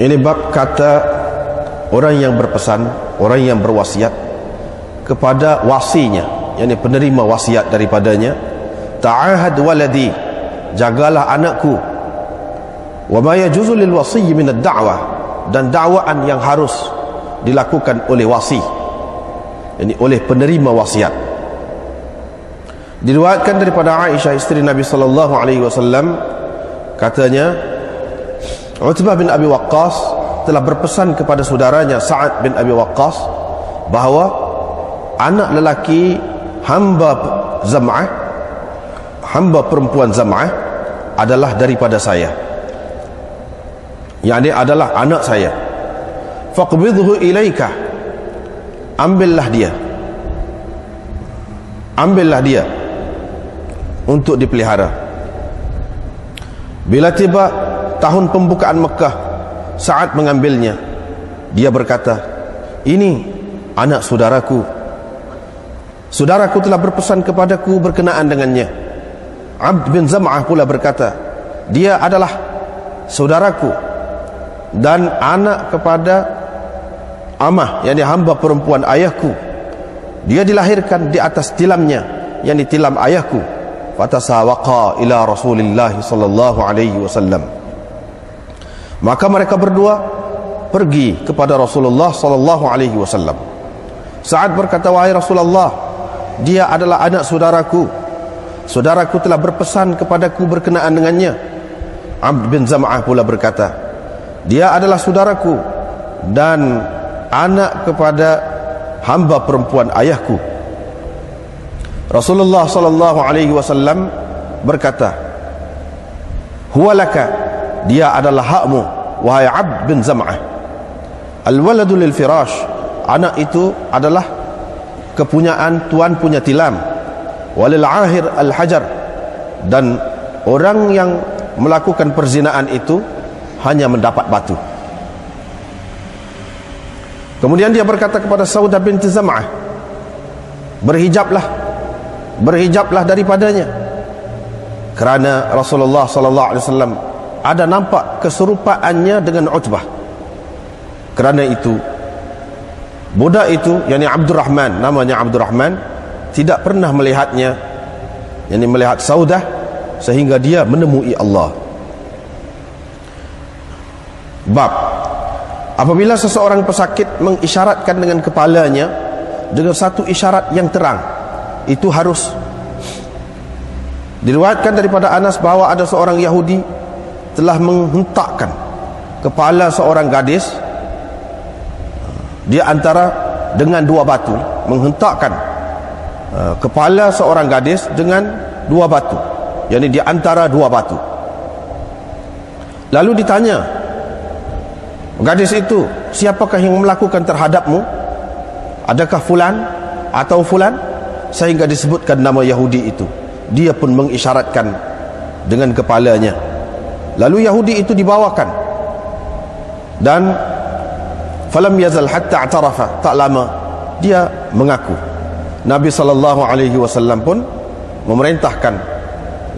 Ini bab kata orang yang berpesan, orang yang berwasiat kepada wasinya, yakni penerima wasiat daripadanya, ta'ahad waladi, jagalah anakku, wa ma yajuzu lil wasiyyi min ad-da'wah, dan dakwaan yang harus dilakukan oleh wasi, yakni oleh penerima wasiat. Diriwayatkan daripada Aisyah isteri Nabi sallallahu alaihi wasallam, katanya Utbah bin Abi Waqqas telah berpesan kepada saudaranya Sa'ad bin Abi Waqqas bahawa anak lelaki hamba Zam'ah, hamba perempuan Zam'ah adalah daripada saya, yakni adalah anak saya. Faqbidhu ilaika, ambillah dia untuk dipelihara. Bila tiba tahun pembukaan Mekah, Sa'ad mengambilnya. Dia berkata, ini anak saudaraku. Saudaraku telah berpesan kepadaku berkenaan dengannya. Abd bin Zam'ah pula berkata, dia adalah saudaraku dan anak kepada amah, yakni hamba perempuan ayahku. Dia dilahirkan di atas tilamnya, yakni tilam ayahku. Fatasawaqa ila Rasulillah sallallahu alaihi wasallam. Maka mereka berdua pergi kepada Rasulullah sallallahu alaihi wasallam. Sa'ad berkata, wahai Rasulullah, dia adalah anak saudaraku. Saudaraku telah berpesan kepadaku berkenaan dengannya. Abd bin Zam'ah pula berkata, dia adalah saudaraku dan anak kepada hamba perempuan ayahku. Rasulullah sallallahu alaihi wasallam berkata, huwa laka, dia adalah hakmu wahai Abd bin Zam'ah. Al-waladu lil firash, anak itu adalah kepunyaan tuan punya tilam. Walil ahir al-hajar, dan orang yang melakukan perzinaan itu hanya mendapat batu. Kemudian dia berkata kepada Saudah binti Zam'ah, berhijablah daripadanya, kerana Rasulullah sallallahu alaihi wasallam ada nampak keserupaannya dengan Utbah. Kerana itu budak itu, yakni Abdurrahman, namanya Abdurrahman, tidak pernah melihatnya, yakni melihat Saudah, sehingga dia menemui Allah. Bab apabila seseorang pesakit mengisyaratkan dengan kepalanya dengan satu isyarat yang terang, itu harus. Diriwayatkan daripada Anas bahawa ada seorang Yahudi telah menghentakkan kepala seorang gadis di antara dengan dua batu, menghentakkan kepala seorang gadis dengan dua batu, yakni di antara dua batu. Lalu ditanya gadis itu, siapakah yang melakukan terhadapmu? Adakah fulan atau fulan? Sehingga disebutkan nama Yahudi itu. Dia pun mengisyaratkan dengan kepalanya. Lalu Yahudi itu dibawakan, dan falam yazal hatta i'tarafa, tak lama dia mengaku. Nabi sallallahu alaihi wasallam pun memerintahkan,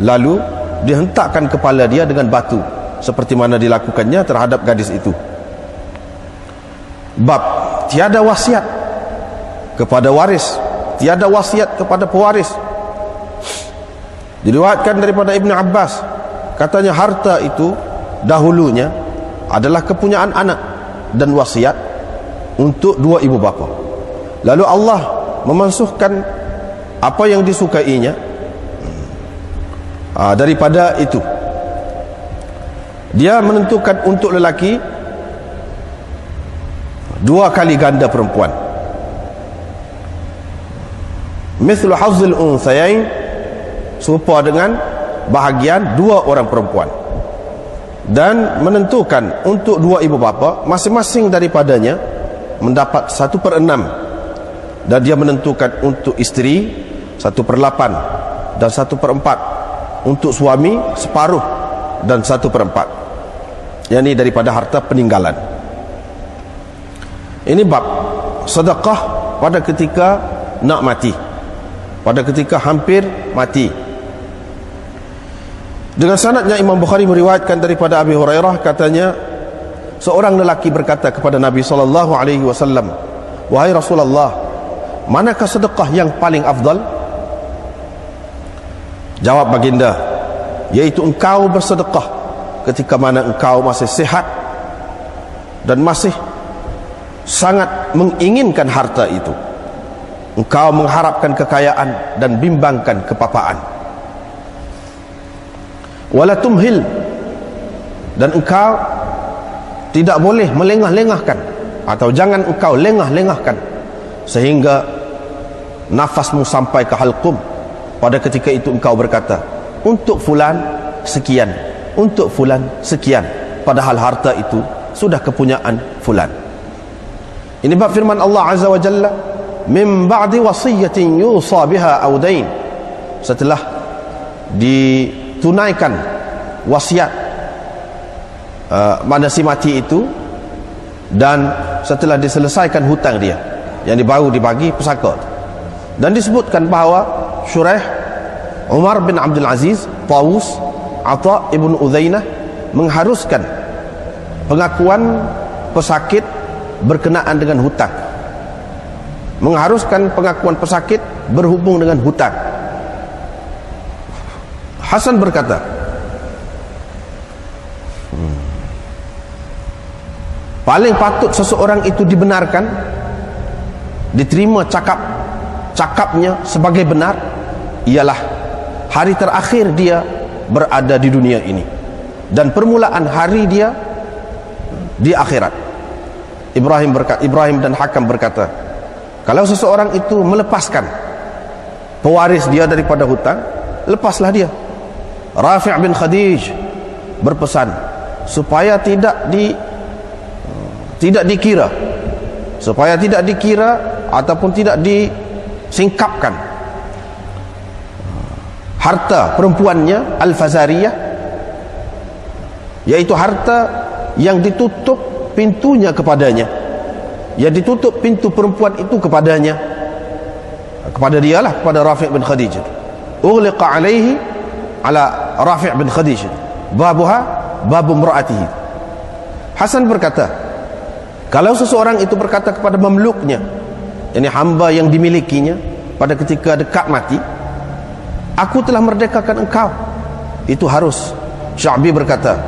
lalu dihentakkan kepala dia dengan batu seperti mana dilakukannya terhadap gadis itu. Bab tiada wasiat kepada waris, tiada wasiat kepada pewaris. Diriwayatkan daripada Ibn Abbas, katanya harta itu dahulunya adalah kepunyaan anak dan wasiat untuk dua ibu bapa. Lalu Allah memansuhkan apa yang disukainya daripada itu. Dia menentukan untuk lelaki 2 kali ganda perempuan, mithlu hazzil unthayain, serupa dengan bahagian 2 orang perempuan, dan menentukan untuk 2 ibu bapa masing-masing daripadanya mendapat 1/6, dan dia menentukan untuk isteri 1/8 dan 1/4, untuk suami separuh dan 1/4, yakni daripada harta peninggalan. Ini bab sedekah pada ketika nak mati, pada ketika hampir mati. Dengan sanadnya Imam Bukhari meriwayatkan daripada Abi Hurairah, katanya seorang lelaki berkata kepada Nabi SAW, "Wahai Rasulullah, manakah sedekah yang paling afdal?" Jawab baginda, "Yaitu engkau bersedekah ketika mana engkau masih sehat dan masih sangat menginginkan harta itu. Engkau mengharapkan kekayaan dan bimbangkan kepapaan. Wala tumhil, dan engkau tidak boleh melengah-lengahkan, atau jangan engkau lengah-lengahkan sehingga nafasmu sampai ke halqum. Pada ketika itu engkau berkata, untuk fulan sekian, untuk fulan sekian, padahal harta itu sudah kepunyaan fulan." Ini bab firman Allah Azza wa Jalla, "Min ba'di wasiyatin yusa biha aw dain." Setelah ditunaikan wasiat mana si mati itu, dan setelah diselesaikan hutang dia yang baru dibagi pesaka. Dan disebutkan bahawa Syuraih, Umar bin Abdul Aziz, Tawus, Atha ibn Udzainah mengharuskan pengakuan pesakit berkenaan dengan hutang, mengharuskan pengakuan pesakit berhubung dengan hutang. Hasan berkata, paling patut seseorang itu dibenarkan, diterima cakapnya sebagai benar, ialah hari terakhir dia berada di dunia ini dan permulaan hari dia di akhirat. Ibrahim dan Hakam berkata, kalau seseorang itu melepaskan pewaris dia daripada hutang, lepaslah dia. Rafi' bin Khadij berpesan supaya tidak dikira, ataupun tidak disingkapkan harta perempuannya Al-Fazariyah, yaitu harta yang ditutup pintunya kepadanya, yang ditutup pintu perempuan itu kepadanya, kepada dialah, kepada Rafi' bin Khadij. Ughliqa alaihi ala Rafi' bin Khadij babuha babu imra'atihi. Hasan berkata, kalau seseorang itu berkata kepada mamluknya, ini hamba yang dimilikinya, pada ketika dekat mati, "Aku telah merdekakan engkau," itu harus. Sya'bi berkata,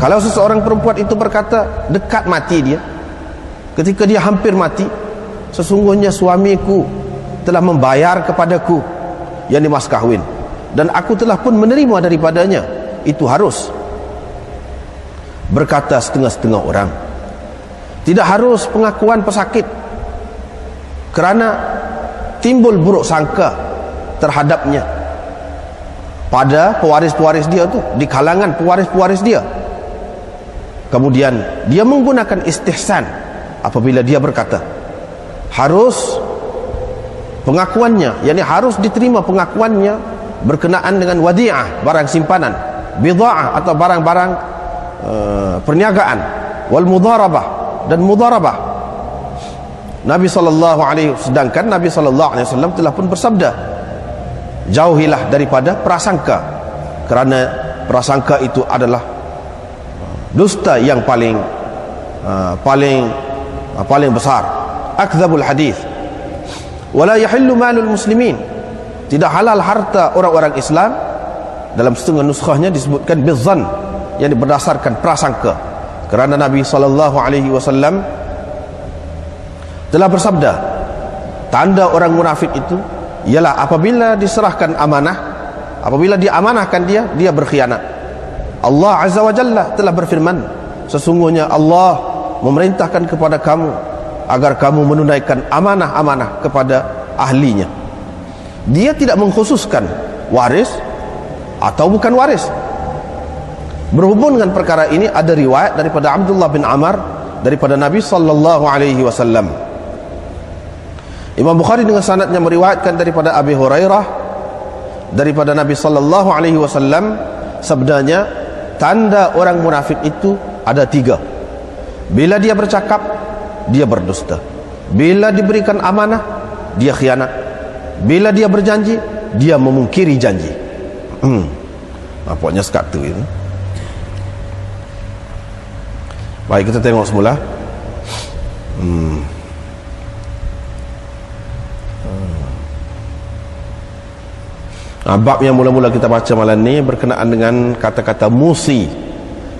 kalau seseorang perempuan itu berkata dekat mati dia, ketika dia hampir mati, "Sesungguhnya suamiku telah membayar kepadaku yang mas kahwin, dan aku telah pun menerima daripadanya," itu harus. Berkata setengah-setengah orang, tidak harus pengakuan pesakit, kerana timbul buruk sangka terhadapnya pada pewaris-pewaris dia tu, di kalangan pewaris-pewaris dia. Kemudian dia menggunakan istihsan apabila dia berkata harus pengakuannya, yakni harus diterima pengakuannya berkenaan dengan wadi'ah, barang simpanan, bidha'ah atau barang-barang perniagaan, wal mudharabah, dan mudharabah. Sedangkan Nabi SAW telah pun bersabda, jauhilah daripada prasangka, kerana prasangka itu adalah dusta yang paling besar. Akdzabul hadis. Wala yahillu malul muslimin, tidak halal harta orang-orang Islam. Dalam setengah nuskhahnya disebutkan bizzan, yang berdasarkan prasangka, kerana Nabi SAW telah bersabda, tanda orang munafik itu ialah apabila diserahkan amanah, apabila diamanahkan dia berkhianat. Allah Azza wa Jalla telah berfirman, sesungguhnya Allah memerintahkan kepada kamu agar kamu menunaikan amanah-amanah kepada ahlinya. Dia tidak mengkhususkan waris atau bukan waris. Berhubung dengan perkara ini, ada riwayat daripada Abdullah bin Amr daripada Nabi SAW. Imam Bukhari dengan sanadnya meriwayatkan daripada Abi Hurairah daripada Nabi SAW, sabdanya, tanda orang munafik itu ada 3. Bila dia bercakap, dia berdusta. Bila diberikan amanah, dia khianat. Bila dia berjanji, dia memungkiri janji. Pokoknya sekat tu itu. Baik, kita tengok semula. Bab yang mula-mula kita baca malam ni berkenaan dengan kata-kata musi.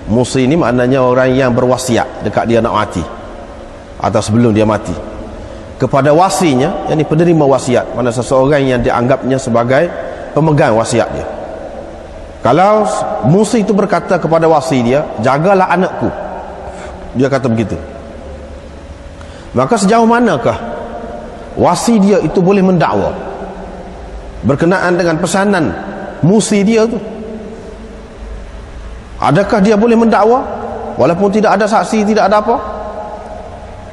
Musi ni maknanya orang yang berwasiat dekat dia nak mati atau sebelum dia mati kepada wasinya, yakni penerima wasiat, mana seseorang yang dianggapnya sebagai pemegang wasiat dia. Kalau musi itu berkata kepada wasi dia, jagalah anakku, dia kata begitu, maka sejauh manakah wasi dia itu boleh mendakwa berkenaan dengan pesanan musi dia tu? Adakah dia boleh mendakwa walaupun tidak ada saksi, tidak ada apa?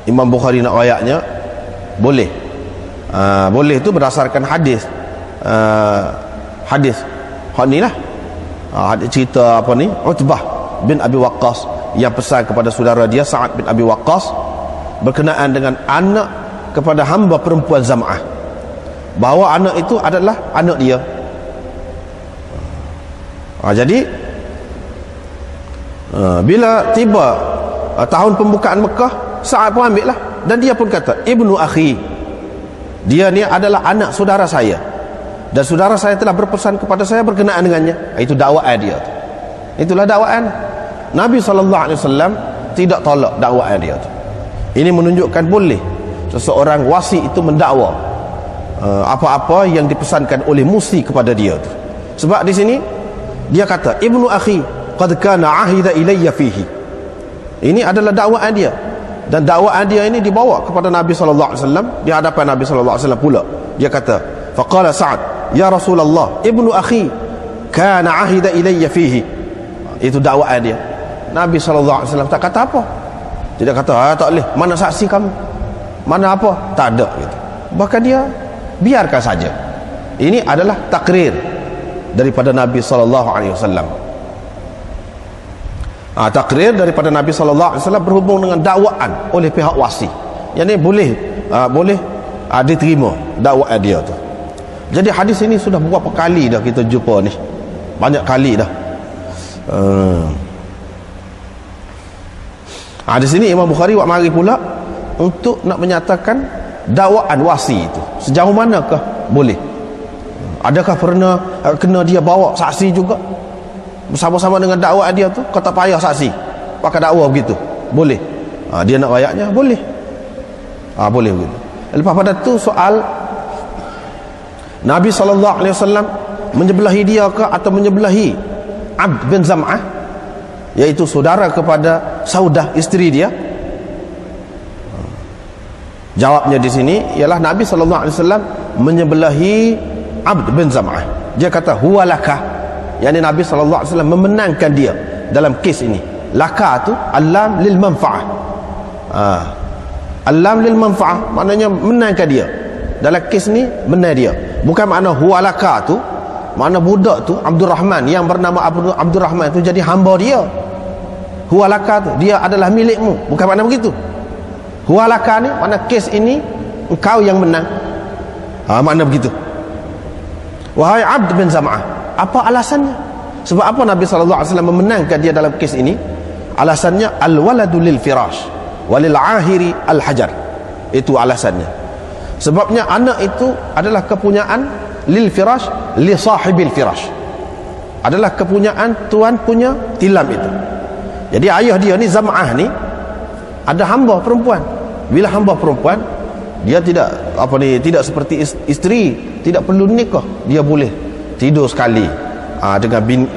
Imam Bukhari nak ayatnya boleh. Boleh tu berdasarkan hadis. Hadis ni lah. Hadis cerita apa ni? Utbah bin Abi Waqqas yang pesan kepada saudara dia Sa'ad bin Abi Waqqas berkenaan dengan anak kepada hamba perempuan Zam'ah, bahawa anak itu adalah anak dia. Jadi bila tiba tahun pembukaan Mekah, Sa'ad pun ambil lah, dan dia pun kata ibnu akhi, dia ni adalah anak saudara saya, dan saudara saya telah berpesan kepada saya berkenaan dengannya. Itu dakwaan dia. Itulah dakwaan Nabi SAW. Tidak tolak dakwaan dia tu. Ini menunjukkan boleh seseorang wasi itu mendakwa apa-apa yang dipesankan oleh musi kepada dia tu. Sebab di sini dia kata ibnu akhi qad kana ahida ilayya fihi. Ini adalah dakwaan dia, dan dakwaan dia ini dibawa kepada Nabi sallallahu alaihi wasallam di hadapan Nabi sallallahu alaihi wasallam pula. Dia kata, faqala Sa'ad, ya Rasulullah, ibnu akhi kana ahida ilayya fihi. Itu dakwaan dia. Nabi sallallahu alaihi wasallam tak kata apa. Tidak kata, tak boleh, mana saksi kamu, mana apa, tak ada gitu. Bahkan dia biarkan saja. Ini adalah takrir daripada Nabi sallallahu alaihi wasallam. Takrir daripada Nabi sallallahu alaihi wasallam berhubung dengan dakwaan oleh pihak wasi. Yang ni boleh diterima dakwaan dia tu. Jadi hadis ini sudah berapa kali dah kita jumpa ni. Banyak kali dah. Di sini Imam Bukhari buat mari pula untuk nak menyatakan dakwaan wasi itu sejauh manakah boleh. Adakah pernah kena dia bawa saksi juga bersama-sama dengan dakwaan dia tu? Kau tak payah saksi, pakai dakwa begitu, boleh. Dia nak ayatnya boleh. Boleh begitu. Lepas pada tu soal Nabi SAW menyebelahi dia ke atau menyebelahi Abd bin Zam'ah, iaitu saudara kepada Saudah, isteri dia. Jawabnya di sini ialah Nabi SAW menyebelahi Abd bin Zam'ah. Dia kata huwalaka, yakni Nabi SAW memenangkan dia dalam kes ini. Laka tu alam lil manfa'ah. Alam lil manfa'ah maknanya menangkan dia dalam kes ni, menang dia. Bukan makna huwalaka tu makna budak tu Abdul Rahman yang bernama Abdul Rahman tu jadi hamba dia. Huwalaka tu dia adalah milikmu, bukan makna begitu. Huwalaka ni makna kes ini engkau yang menang. Makna begitu. Wahai Abd bin Zam'ah, apa alasannya? Sebab apa Nabi SAW memenangkan dia dalam kes ini? Alasannya al-waladu lil firash walil ahiri al-hajar. Itu alasannya. Sebabnya anak itu adalah kepunyaan lil firash li sahibil firash. Adalah kepunyaan tuan punya tilam itu. Jadi ayah dia ni Zam'ah ni ada hamba perempuan. Bila hamba perempuan, dia tidak tidak seperti isteri, tidak perlu nikah, dia boleh tidur sekali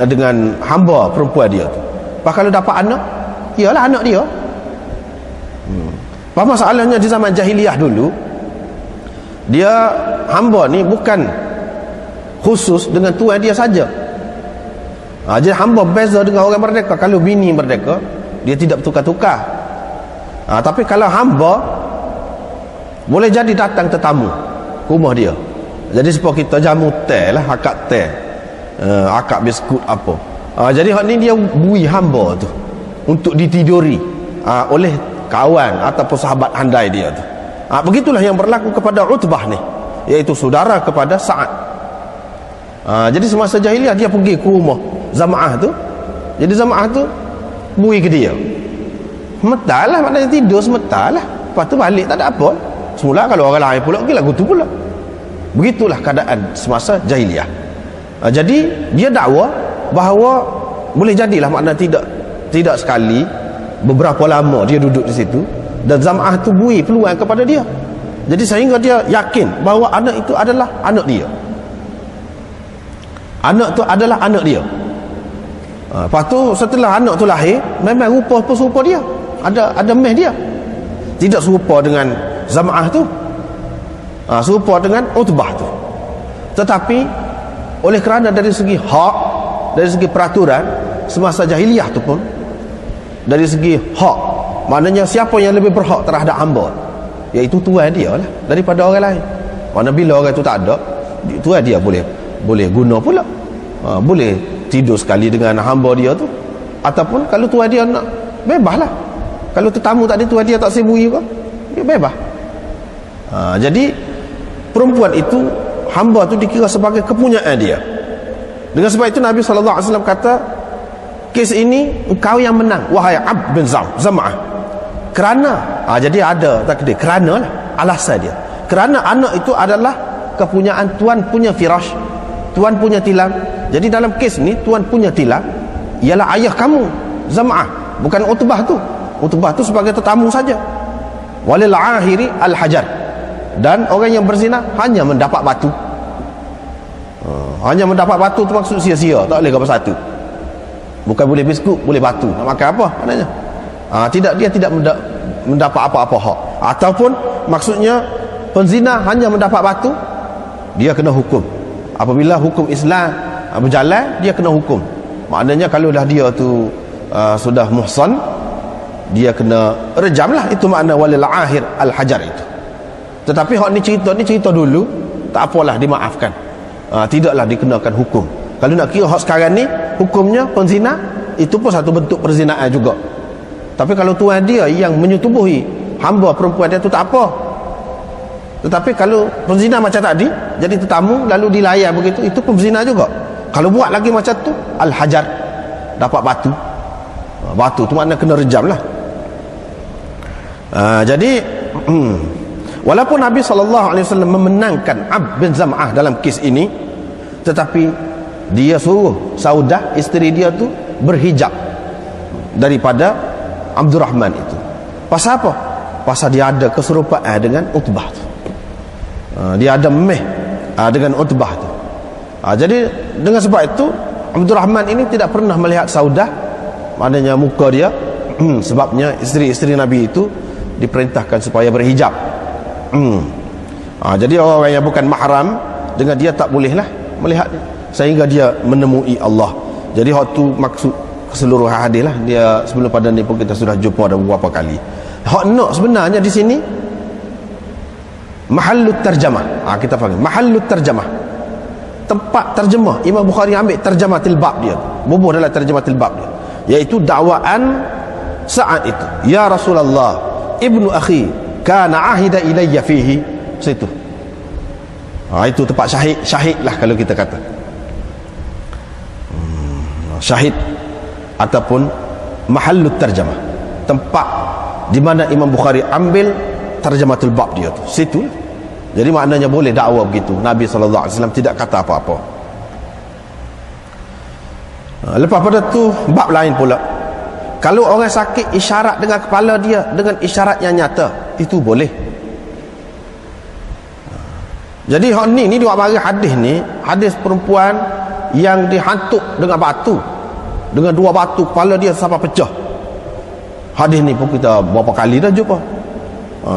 dengan hamba perempuan dia tu. Lepas kalau dapat anak, ialah anak dia. Masalahnya di zaman jahiliyah dulu, dia hamba ni bukan khusus dengan tuan dia saja. Jadi hamba beza dengan orang merdeka. Kalau bini merdeka, dia tidak bertukar-tukar. Tapi kalau hamba boleh jadi datang tetamu ke rumah dia. Jadi sebab kita jamu teh lah, akak teh, akak biskut apa. Jadi hak ni dia bui hamba tu untuk ditiduri oleh kawan ataupun sahabat handai dia tu. Begitulah yang berlaku kepada Utbah ni, iaitu saudara kepada Sa'ad. Jadi semasa jahiliah dia pergi ke rumah Zam'ah tu. Jadi Zam'ah tu bui ke dia. Semetar lah, maknanya tidur semetar lah. Lepas tu balik tak ada apa. Semula kalau orang lain pula, lagu tu pula. Begitulah keadaan semasa jahiliah. Jadi dia dakwa bahawa boleh jadilah makna tidak sekali, beberapa lama dia duduk di situ, dan Zam'ah tu beri peluang kepada dia. Jadi sehingga dia yakin bahawa anak itu adalah anak dia. Anak tu adalah anak dia. Lepas tu setelah anak tu lahir, memang rupa serupa dia. Ada meh dia. Tidak serupa dengan Zam'ah tu. Serupa dengan Utbah tu. Tetapi oleh kerana dari segi hak, dari segi peraturan semasa jahiliah tu pun, dari segi hak, maknanya siapa yang lebih berhak terhadap hamba, iaitu tuan dia lah daripada orang lain. Mana bila orang tu tak ada, tuan dia boleh guna pula. Boleh tidur sekali dengan hamba dia tu, ataupun kalau tuan dia nak, bebas lah. Kalau tetamu tadi tuan dia tak sibuk juga, dia bebas. Jadi perempuan itu, hamba tu dikira sebagai kepunyaan dia. Dengan sebab itu Nabi SAW kata, kes ini engkau yang menang wahai Abd bin Zam'ah. Kerana jadi ada takdir, kerana lah alasan dia, kerana anak itu adalah kepunyaan tuan punya firash, tuan punya tilam. Jadi dalam kes ni tuan punya tilam ialah ayah kamu Zam'ah, bukan Utbah tu. Utbah tu sebagai tetamu saja. Walil ahiri al-hajar, dan orang yang berzina hanya mendapat batu. Hanya mendapat batu tu maksud sia-sia, tak boleh apa satu. Bukan boleh biskut, boleh batu. Nak makan apa maknanya? Dia tidak mendapat apa-apa hak. Ataupun maksudnya penzina hanya mendapat batu, dia kena hukum. Apabila hukum Islam berjalan, dia kena hukum. Maknanya kalau dah dia tu sudah muhsan, dia kena rejam lah. Itu makna walil akhir al-hajar itu. Tetapi hak ni cerita dulu, tak apalah, dimaafkan. Tidaklah dikenakan hukum. Kalau nak kira hak sekarang ni, hukumnya penzina, itu pun satu bentuk perzinaan juga. Tapi kalau tuan dia yang menyetubuhi hamba perempuan dia tu, tak apa. Tetapi kalau penzina macam tadi, jadi tetamu lalu dilayan begitu, itu pun berzina juga. Kalau buat lagi macam tu, al-hajar, dapat batu. Batu tu makna kena rejam lah. Jadi walaupun Nabi SAW memenangkan Abd bin Zam'ah dalam kes ini, tetapi dia suruh Saudah, isteri dia tu, berhijab daripada Abdurrahman itu. Pasal apa? Pasal dia ada keserupaan dengan Utbah tu. Dia ada meh dengan Utbah tu. Jadi dengan sebab itu Abdurrahman ini tidak pernah melihat Saudah, maknanya muka dia. Sebabnya isteri-isteri Nabi itu diperintahkan supaya berhijab. Jadi orang yang bukan mahram dengan dia tak bolehlah melihat dia, sehingga dia menemui Allah. Jadi waktu maksud keseluruhan hadis lah, dia sebelum pada ni pun kita sudah jumpa dah beberapa kali. Hak nak sebenarnya di sini mahallut terjemah. Kita panggil mahallut terjemah, tempat terjemah. Imam Bukhari ambil terjematil bab dia, bubuh dalam terjematil bab dia, iaitu dakwaan Sa'ad itu. Ya Rasulullah, ibnu akhi kana ahida ilayya fihi. Situ. Itu tempat syahid lah kalau kita kata. Syahid ataupun mahallut terjemah, tempat di mana Imam Bukhari ambil terjematul bab dia tu, situ. Jadi maknanya boleh dakwa begitu. Nabi SAW tidak kata apa-apa. Lepas pada tu bab lain pula, kalau orang sakit isyarat dengan kepala dia dengan isyarat yang nyata, itu boleh. Jadi hak ni dia bagi hadis ni, hadis perempuan yang dihantuk dengan batu, dengan dua batu kepala dia sampai pecah. Hadis ni pun kita berapa kali dah jumpa.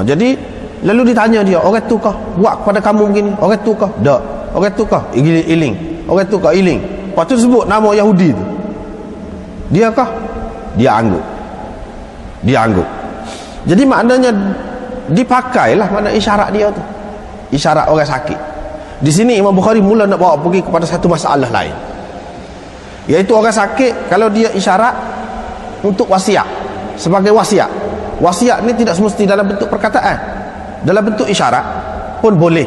Jadi lalu ditanya dia, orang tu kah buat kepada kamu begini? Orang tu kah? Tak. Orang tu kah? Iling. Orang tu kah? Iling. Lepas tu sebut nama Yahudi tu. Dia kah? Dia angguk. Jadi maknanya dipakailah makna isyarat dia tu, isyarat orang sakit. Di sini Imam Bukhari mula nak bawa pergi kepada satu masalah lain, iaitu orang sakit kalau dia isyarat untuk wasiat, sebagai wasiat. Wasiat ni tidak semesti dalam bentuk perkataan, dalam bentuk isyarat pun boleh.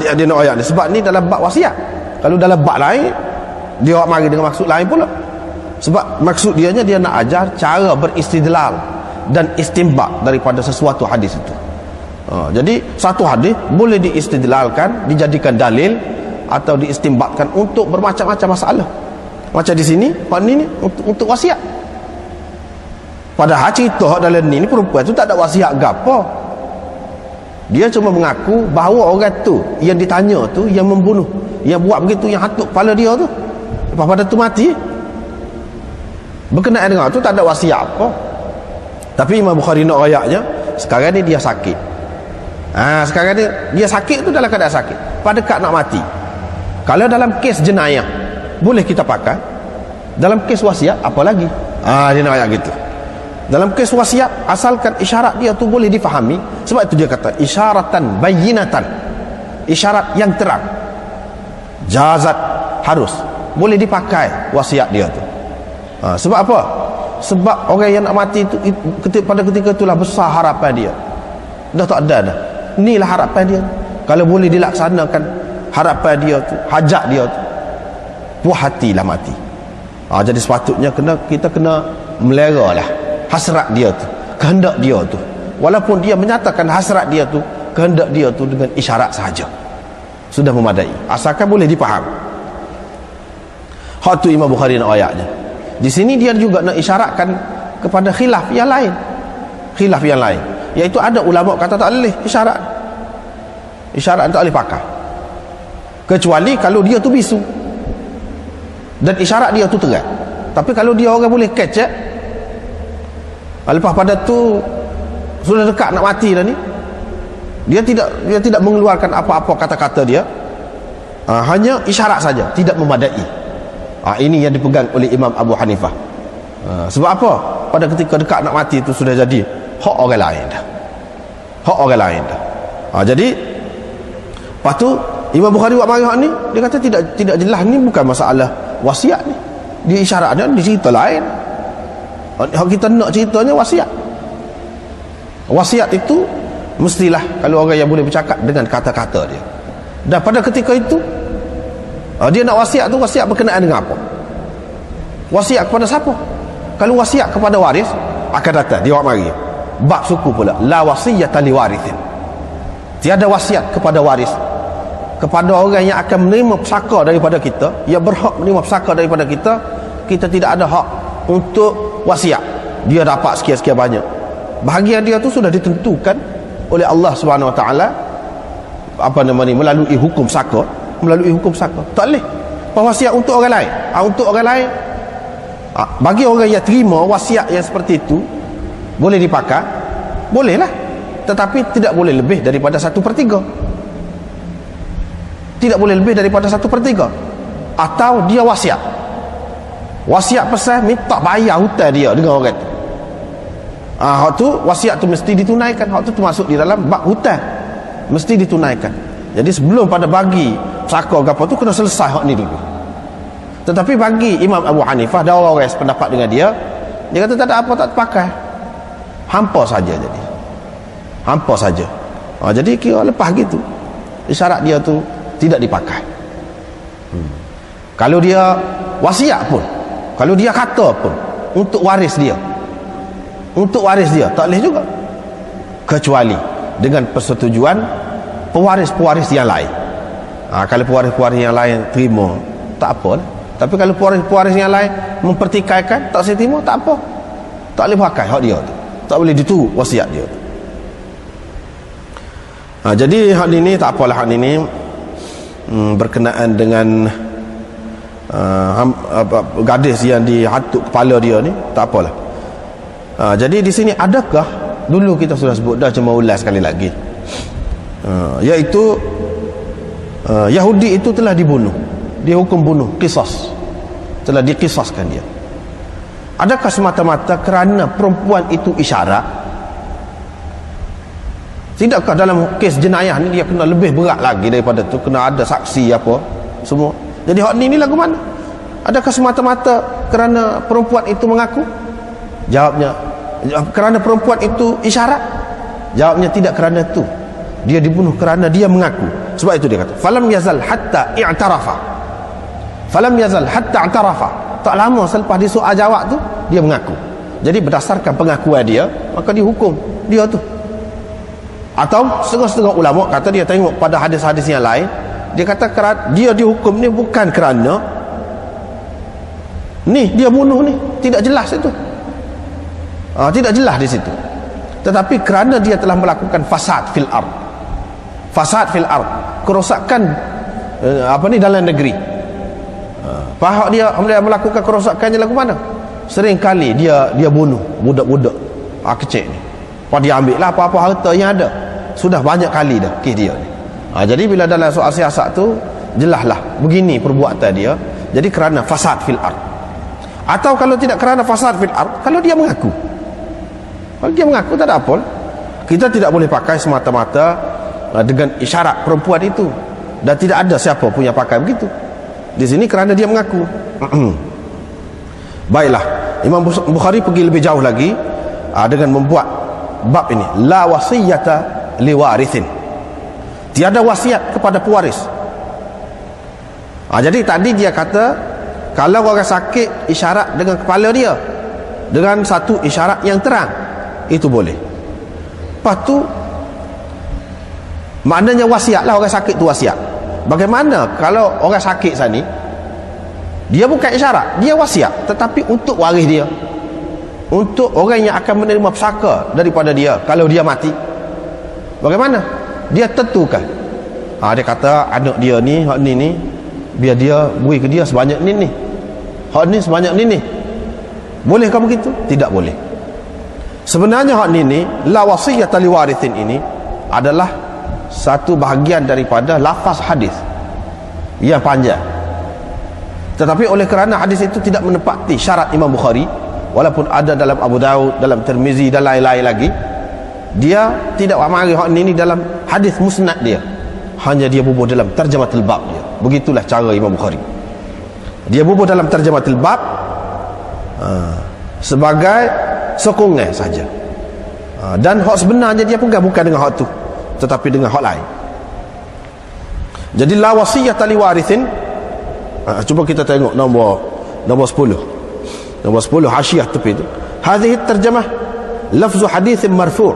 Dia nak ayat ni sebab ni dalam bab wasiat. Kalau dalam bab lain dia mari dengan maksud lain pula. Sebab maksud dia nak ajar cara beristidlal, dan istinbat daripada sesuatu hadis itu. Jadi satu hadis boleh diistidlalkan, dijadikan dalil atau diistinbatkan untuk bermacam-macam masalah. Macam di sini, hak ni untuk wasiat. Padahal cerita hak dalam ni perempuan tu tak ada wasiat gapo. Dia cuma mengaku bahawa orang tu yang ditanya tu, yang membunuh, yang buat begitu, yang hatuk kepala dia tu, lepas pada tu mati. Berkenaan dengan tu tak ada wasiat apa. Tapi Imam Bukhari nak ayatnya, sekarang ni dia sakit. Sekarang ni dia sakit tu dalam keadaan sakit, pada dekat nak mati. Kalau dalam kes jenayah boleh kita pakai, dalam kes wasiat apa lagi? Dia nak ayat gitu. Dalam kes wasiat, asalkan isyarat dia tu boleh difahami. Sebab itu dia kata isyaratan bayyinatan, isyarat yang terang, jazat, harus boleh dipakai wasiat dia tu. Sebab apa? Sebab orang yang nak mati tu pada ketika itulah besar harapan dia. Dah tak ada dah. Inilah harapan dia. Kalau boleh dilaksanakan harapan dia tu, hajat dia tu, puas hatilah mati. Jadi sepatutnya kita kena melera lah hasrat dia tu, kehendak dia tu. Walaupun dia menyatakan hasrat dia tu, kehendak dia tu dengan isyarat sahaja, sudah memadai, asalkan boleh dipaham. Hak tu Imam Bukhari nak ayatnya. Di sini dia juga nak isyaratkan kepada khilaf yang lain. Khilaf yang lain, iaitu ada ulama kata tak boleh isyarat. Isyarat tak boleh pakai, kecuali kalau dia tu bisu dan isyarat dia tu terang. Tapi kalau dia orang boleh catch, lepas pada tu sudah dekat nak mati dah ni, dia tidak mengeluarkan apa-apa kata-kata dia, hanya isyarat saja, tidak memadai. Ini yang dipegang oleh Imam Abu Hanifah. Sebab apa? Pada ketika dekat nak mati itu sudah jadi hak orang lain dah. Hak orang lain dah. Jadi lepas tu Imam Bukhari buat marah ni, dia kata tidak jelas, ni bukan masalah wasiat ni. Dia isyaratnya di cerita lain. Hak kita nak ceritanya wasiat. Wasiat itu mestilah kalau orang yang boleh bercakap dengan kata-kata dia. Dan pada ketika itu dia nak wasiat tu, wasiat berkenaan dengan apa? Wasiat kepada siapa? Kalau wasiat kepada waris, akan datang dia buat mari bab suku pula, la wasiyata li warithin. Tiada wasiat kepada waris, kepada orang yang akan menerima pusaka daripada kita, yang berhak menerima pusaka daripada kita. Kita tidak ada hak untuk wasiat. Dia dapat sekian-sekian banyak, bahagian dia tu sudah ditentukan oleh Allah Subhanahu Wa Taala melalui hukum saka, tak boleh wasiat untuk orang lain. Untuk orang lain, bagi orang yang terima wasiat yang seperti itu boleh dipakai, bolehlah, tetapi tidak boleh lebih daripada 1/3. Tidak boleh lebih daripada 1/3. Atau dia wasiat pasal minta bayar hutang dia dengan orang tu, hak tu wasiat tu mesti ditunaikan. Hak tu termasuk di dalam bab hutang, mesti ditunaikan. Jadi sebelum pada bagi saka ke apa tu, kena selesai hak ni dulu. Tetapi bagi Imam Abu Hanifah dan orang-orang yang sependapat dengan dia kata tak ada apa, tak terpakai, hampa saja. Jadi hampa saja. Jadi kira lepas gitu isyarat dia tu tidak dipakai. Kalau dia wasiat pun, kalau dia kata pun untuk waris dia tak boleh juga, kecuali dengan persetujuan pewaris-pewaris yang lain. Kalau pewaris-pewaris yang lain terima, tak apa lah. Tapi kalau pewaris-pewaris yang lain mempertikaikan, tak saya terima, tak apa, tak boleh pakai hak dia tu, tak boleh diturut wasiat dia tu. Jadi hak ini tak apalah, hak ini berkenaan dengan gadis yang dihatuk kepala dia ni, tak apalah. Jadi di sini adakah, dulu kita sudah sebut dah, cuma ulas sekali lagi, iaitu Yahudi itu telah dibunuh, dihukum bunuh, qisas, telah diqisaskan dia. Adakah semata-mata kerana perempuan itu isyarat? Tidakkah dalam kes jenayah ni dia kena lebih berat lagi daripada tu, kena ada saksi apa semua? Jadi hak ni lagu mana? Adakah semata-mata kerana perempuan itu mengaku? Jawabnya, kerana perempuan itu isyarat? Jawabnya tidak kerana itu. Dia dibunuh kerana dia mengaku. Sebab itu dia kata falam yazal hatta i'tarafa. Tak lama selepas dia soal jawab tu, dia mengaku. Jadi berdasarkan pengakuan dia, maka dihukum dia tu. Atau setengah-setengah ulama kata dia tengok pada hadis-hadis yang lain, dia kata dia dihukum ni bukan kerana ni dia bunuh ni, tidak jelas itu. Tidak jelas di situ. Tetapi kerana dia telah melakukan fasad fil ard. Fasad fil ard, kerosakan dalam negeri. Pahak dia melakukan kerosakannya lagu mana? Sering kali dia bunuh budak-budak kecil ni. Dia ambil lah apa-apa harta yang ada. Sudah banyak kali dah kes dia ni. Jadi bila dalam soal siasat tu, jelaslah begini perbuatan dia. Jadi kerana fasad fil ard. Atau kalau tidak kerana fasad fil ard, kalau dia mengaku. Kalau dia mengaku tak ada apa. Kita tidak boleh pakai semata-mata dengan isyarat perempuan itu. Dan tidak ada siapa pun yang pakai begitu. Di sini kerana dia mengaku. Baiklah, Imam Bukhari pergi lebih jauh lagi dengan membuat bab ini, la wasiyata liwarithin. Tiada wasiat kepada pewaris. Jadi tadi dia kata kalau orang sakit isyarat dengan kepala dia dengan satu isyarat yang terang, itu boleh. Lepas tu maknanya wasiatlah, orang sakit tu wasiat. Bagaimana kalau orang sakit sana ni, dia bukan isyarat, dia wasiat, tetapi untuk waris dia, untuk orang yang akan menerima pusaka daripada dia kalau dia mati. Bagaimana? Dia tentukan. Dia kata anak dia ni, hak ni biar dia beri ke dia sebanyak ni. Hak ni sebanyak ni. Bolehkah begitu? Tidak boleh. Sebenarnya hak ni la wasiyata liwarithin ini adalah satu bahagian daripada lafaz hadis yang panjang. Tetapi oleh kerana hadis itu tidak menepati syarat Imam Bukhari, walaupun ada dalam Abu Daud, dalam Tirmizi dan lain-lain lagi, dia tidak mari hak ni dalam hadis musnad dia. Hanya dia bubuh dalam tarjamatul bab dia. Begitulah cara Imam Bukhari. Dia bubuh dalam tarjamatul bab sebagai sokongan saja. Dan hak sebenarnya dia pegang bukan dengan hak tu, tetapi dengan hak lain. Jadi la wasiyata liwarithin. Cuba kita tengok nombor 10. Nombor 10 hasyiah tepi itu. Hadhihi at-tarjamah lafzu hadits marfu'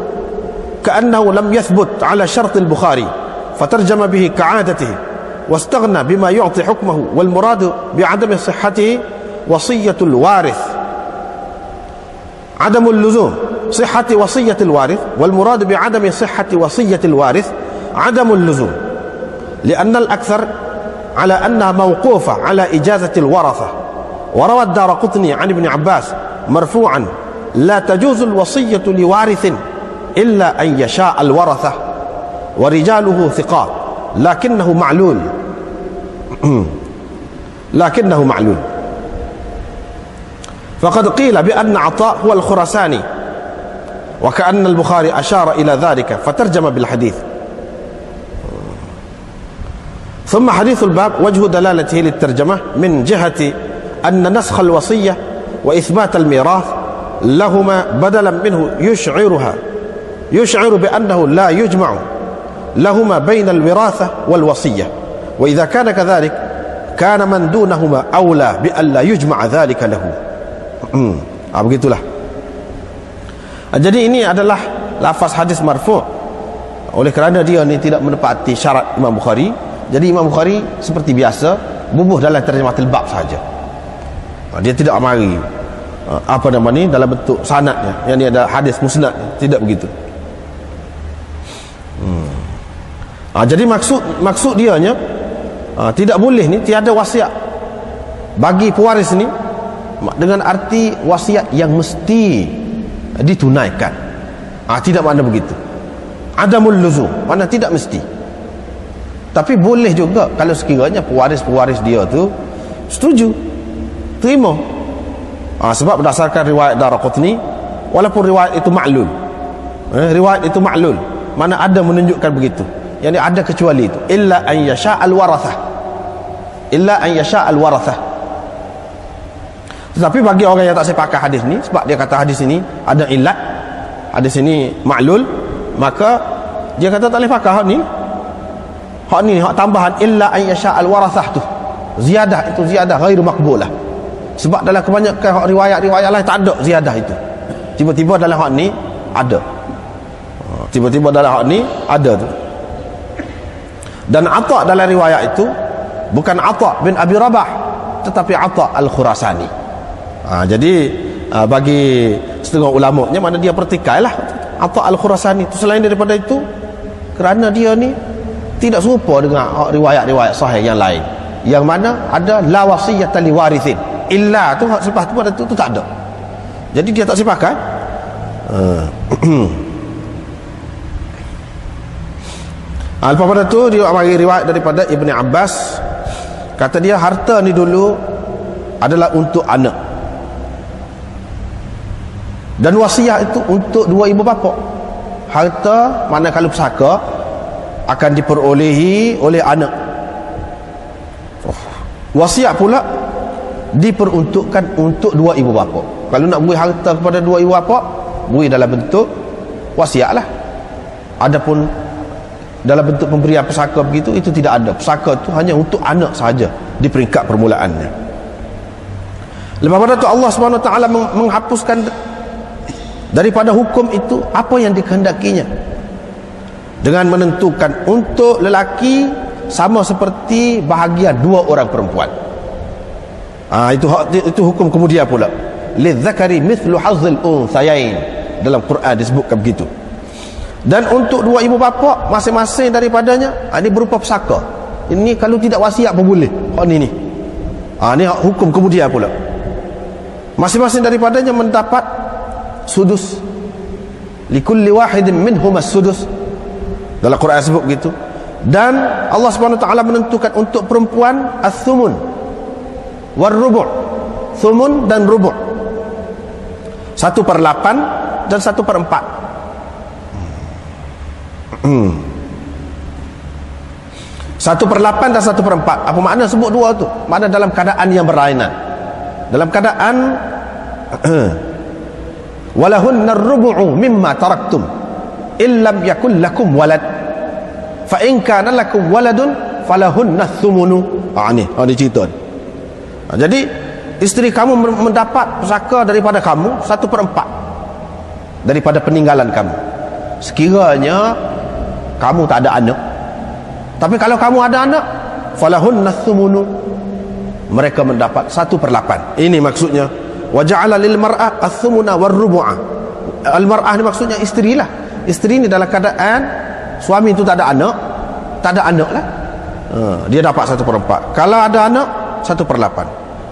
ka'annahu lam yathbut 'ala syart al-Bukhari fatarjama bihi ka'adatihi wastaghna bima yu'ti hukmahu wal murad bi'adami sihhatihi wasiyatul warith. Adamul luzum sihhati wasiyatil warith wal murad bi'adami sihhati wasiyatil warith adamul luzum. Li'anna al-akthar على أنها موقوفة على إجازة الورثة. وروى الدارقطني عن ابن عباس مرفوعا لا تجوز الوصية لوارث إلا أن يشاء الورثة ورجاله ثقات لكنه معلول. لكنه معلول. فقد قيل بأن عطاء هو الخرساني وكأن البخاري أشار إلى ذلك فترجم بالحديث. ثم حديث الباب وجه دلالته للترجمة من جهة أن نسخ الوصية وإثبات الميراث لهما بدلا منه يشعر بأنه لا يجمع لهما بين الوراثة والوصية، وإذا كان كذلك كان من دونهما أولى بأن لا يجمع ذلك له. Begitulah. Jadi ini adalah lafaz hadis marfu'. Oleh kerana dia ni tidak menepati syarat Imam Bukhari, jadi Imam Bukhari seperti biasa bubuh dalam terjematul bab saja. Dia tidak mari dalam bentuk sanadnya, yang ni ada hadis musnad, tidak begitu. Jadi maksud dianya tidak boleh ni, tiada wasiat bagi pewaris ni dengan arti wasiat yang mesti ditunaikan. Tidak makna begitu. Adamul luzum, makna tidak mesti. Tapi boleh juga kalau sekiranya pewaris-pewaris dia tu setuju, terima. Sebab berdasarkan riwayat Daraqutni, walaupun riwayat itu ma'lul, riwayat itu ma'lul, mana ada menunjukkan begitu, yang ada kecuali itu, illa an yasha al-warathah, illa an yasha al-warathah. Tetapi bagi orang yang tak sepakat hadis ni, sebab dia kata hadis ini ada illat, hadis ini ma'lul, maka dia kata tak boleh pakai hak ni. Hak ni, hak tambahan illa an yasha al-warathah tu, ziyadah itu ziyadah ghairu maqbulah. Sebab dalam kebanyakan riwayat-riwayat lain tak ada ziyadah itu. Tiba-tiba dalam hak ni ada. Tiba-tiba dalam hak ni ada tu. Dan Atha dalam riwayat itu bukan Atha bin Abi Rabah, tetapi Atha Al-Khurasani. Jadi bagi setengah ulamanya mana dia pertikailah Atha Al-Khurasani itu. Selain daripada itu, kerana dia ni tidak serupa dengan riwayat-riwayat sahih yang lain, yang mana ada la wasiyata li warithin, illa tu selepas tu ada tu tak ada. Jadi dia tak sipakai. Lepas pada tu dia bagi riwayat daripada Ibni Abbas, kata dia harta ni dulu adalah untuk anak, dan wasiat itu untuk dua ibu bapa. Harta mana kalau pusaka akan diperolehi oleh anak. Wasiat pula diperuntukkan untuk dua ibu bapa. Kalau nak beri harta kepada dua ibu bapa, beri dalam bentuk wasiat lah. Adapun dalam bentuk pemberian pusaka begitu, itu tidak ada. Pusaka itu hanya untuk anak sahaja di peringkat permulaannya. Lepas pada tu Allah SWT menghapuskan daripada hukum itu apa yang dikehendakinya, dengan menentukan untuk lelaki sama seperti bahagian dua orang perempuan. Itu hukum kemudian pula, lidzakari mithlu hazzil unthayain, dalam Quran disebutkan begitu. Dan untuk dua ibu bapa masing-masing daripadanya, ini berupa pusaka. Ini kalau tidak wasiat pun boleh. Ini hukum kemudian pula. Masing-masing daripadanya mendapat sudus. Likulli wahidin minhum as-sudus. Dalam Quran sebut begitu. Dan Allah SWT menentukan untuk perempuan as-thumun war rubu'. Thumun dan rubu'. 1/8 dan 1/4. 1/8 dan 1/4. Apa makna sebut dua tu? Makna dalam keadaan yang berlainan. Dalam keadaan walahunna ar-rubu'u mimma taraktum illam yakul lakum walad fa in kana lakum waladun falahunna ath-thumunu. Ini cerita. Jadi isteri kamu mendapat pusaka daripada kamu 1/4 daripada peninggalan kamu, sekiranya kamu tak ada anak. Tapi kalau kamu ada anak, falahunna ath-thumunu, mereka mendapat 1/8. Ini maksudnya wa ja'ala lil mar'ah ath-thumuna war rubu'a. Al-mar'ah ni maksudnya isteri lah. Isteri ni dalam keadaan suami itu tak ada anak lah, dia dapat 1/4. Kalau ada anak 1/8.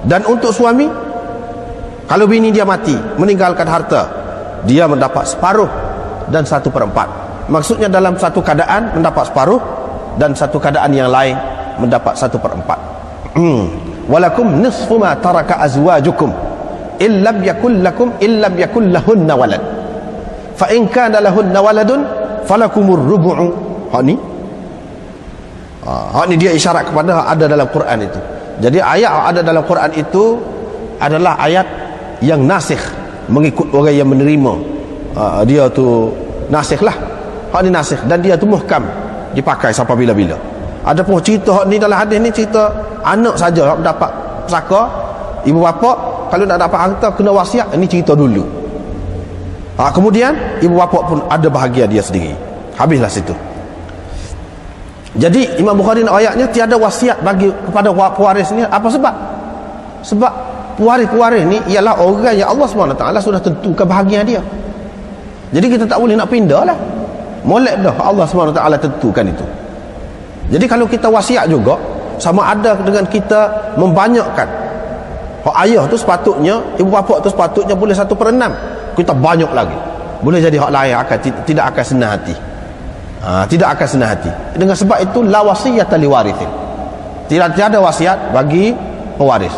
Dan untuk suami, kalau bini dia mati meninggalkan harta, dia mendapat separuh dan 1/4. Maksudnya dalam satu keadaan mendapat separuh, dan satu keadaan yang lain mendapat 1/4. Walakum nisfu ma taraka azwajukum illam yakul lahunna walad fa in kana lahunna waladun falakumur rubu'u. Ini dia isyarat kepada ada dalam Quran itu. Jadi ayat ada dalam Quran itu adalah ayat yang nasikh, mengikut orang yang menerima. Dia tu nasikh lah. Ini nasikh, dan dia tu muhkam, dipakai sampai bila-bila. Adapun cerita ni dalam hadis ni cerita anak saja dapat pusaka, ibu bapa kalau nak dapat harta kena wasiat. Ini cerita dulu. Kemudian ibu bapa pun ada bahagia dia sendiri. Habislah situ. Jadi Imam Bukhari nak ayatnya tiada wasiat bagi kepada pewaris ni. Apa sebab? Sebab pewaris-pewaris ni ialah orang yang Allah SWT sudah tentukan bahagia dia. Jadi kita tak boleh nak pindah lah. Molek dah Allah SWT tentukan itu. Jadi kalau kita wasiat juga, sama ada dengan kita membanyakkan. Ayah tu sepatutnya, ibu bapa tu sepatutnya boleh 1/6. Kita banyak lagi, boleh jadi hak lain akan tidak akan senang hati. Tidak akan senang hati. Dengan sebab itu la wasiyata li warithin. Tiada wasiat bagi pewaris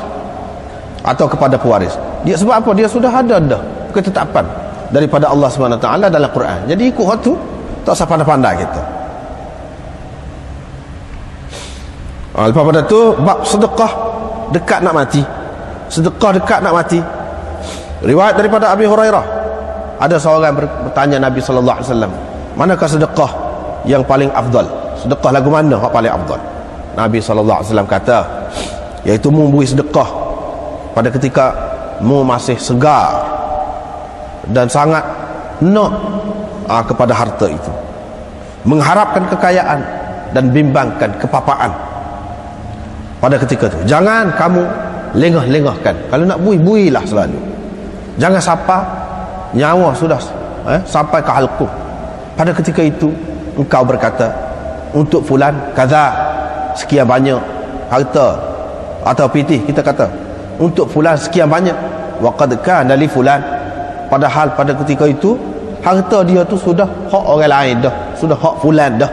atau kepada pewaris. Dia sebab apa? Dia sudah ada dah ketetapan daripada Allah SWT dalam Quran. Jadi ikut hak tu, tak usah pandai-pandai kita. Lepas pada tu bab sedekah dekat nak mati. Sedekah dekat nak mati. Riwayat daripada Abi Hurairah, ada seorang bertanya Nabi SAW, manakah sedekah yang paling afdal? Sedekah lagu mana yang paling afdal? Nabi SAW kata, iaitu mu beri sedekah pada ketika mu masih segar dan sangat nak kepada harta itu, mengharapkan kekayaan dan bimbangkan kepapaan pada ketika itu. Jangan kamu lengah-lengahkan. Kalau nak builah selalu. Jangan sampai nyawa sudah sampai ke halqum. Pada ketika itu engkau berkata, untuk fulan kaza, sekian banyak harta, atau pitih kita kata untuk fulan sekian banyak, wa qad kana li fulan, padahal pada ketika itu harta dia tu sudah hak orang lain dah, sudah hak fulan dah,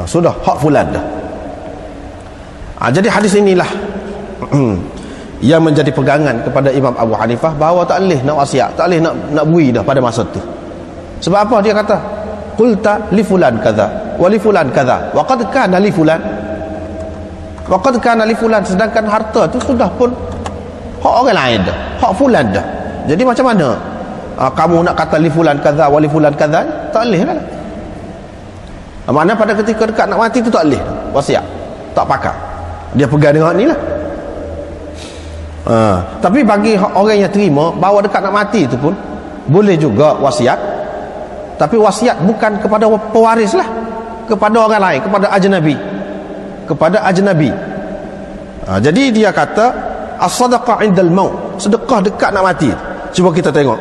sudah hak fulan dah. Jadi hadis inilah yang menjadi pegangan kepada Imam Abu Hanifah, bahawa tak boleh nak wasiat, tak boleh nak bui dah pada masa tu. Sebab apa? Dia kata qulta li fulan kaza wa li fulan kaza wa qad kana li fulan, wa qad kana li fulan, sedangkan harta tu sudah pun hak orang lain dah, hak fulan dah. Jadi macam mana kamu nak kata li fulan kaza wa li fulan kaza? Tak boleh lah. Makna pada ketika dekat nak mati tu tak boleh wasiat, tak pakai. Dia pegang dengan ni lah. Tapi bagi orang yang terima bahawa dekat nak mati itu pun boleh juga wasiat, tapi wasiat bukan kepada pewaris lah, kepada orang lain, kepada ajnabi, kepada ajnabi. Jadi dia kata as-sadaqah indal maut, sedekah dekat nak mati. Cuba kita tengok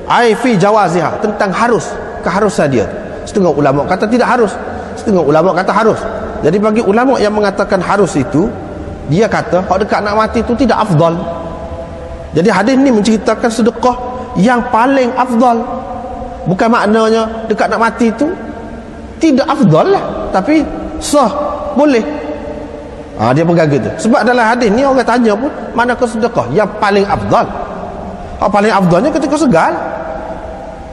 ai fi jawaziha, tentang harus, keharusan dia. Setengah ulama kata tidak harus, setengah ulama kata harus. Jadi bagi ulama yang mengatakan harus itu, dia kata hak dekat nak mati itu tidak afdal. Jadi hadis ni menceritakan sedekah yang paling afdal. Bukan maknanya dekat nak mati itu tidak afdal lah, tapi sah, boleh. Dia pegang gitu. Sebab dalam hadis ni orang tanya pun, mana ke sedekah yang paling afdal? Hak paling afdalnya ketika segal.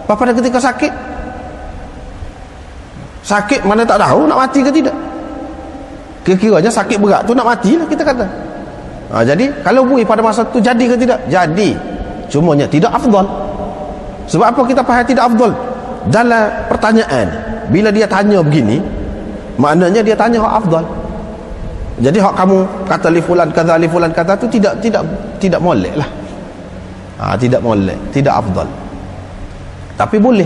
Pada ketika sakit, sakit mana tak tahu nak mati ke tidak. Kira-kiranya sakit berat tu nak mati lah kita kata. Jadi kalau bui pada masa tu jadi ke tidak? Jadi. Cumanya tidak afdal. Sebab apa kita faham tidak afdal? Dalam pertanyaan, bila dia tanya begini, maknanya dia tanya hak afdal. Jadi hak kamu kata li fulan kaza tu tidak molek lah. Tidak molek, tidak afdal. Tapi boleh.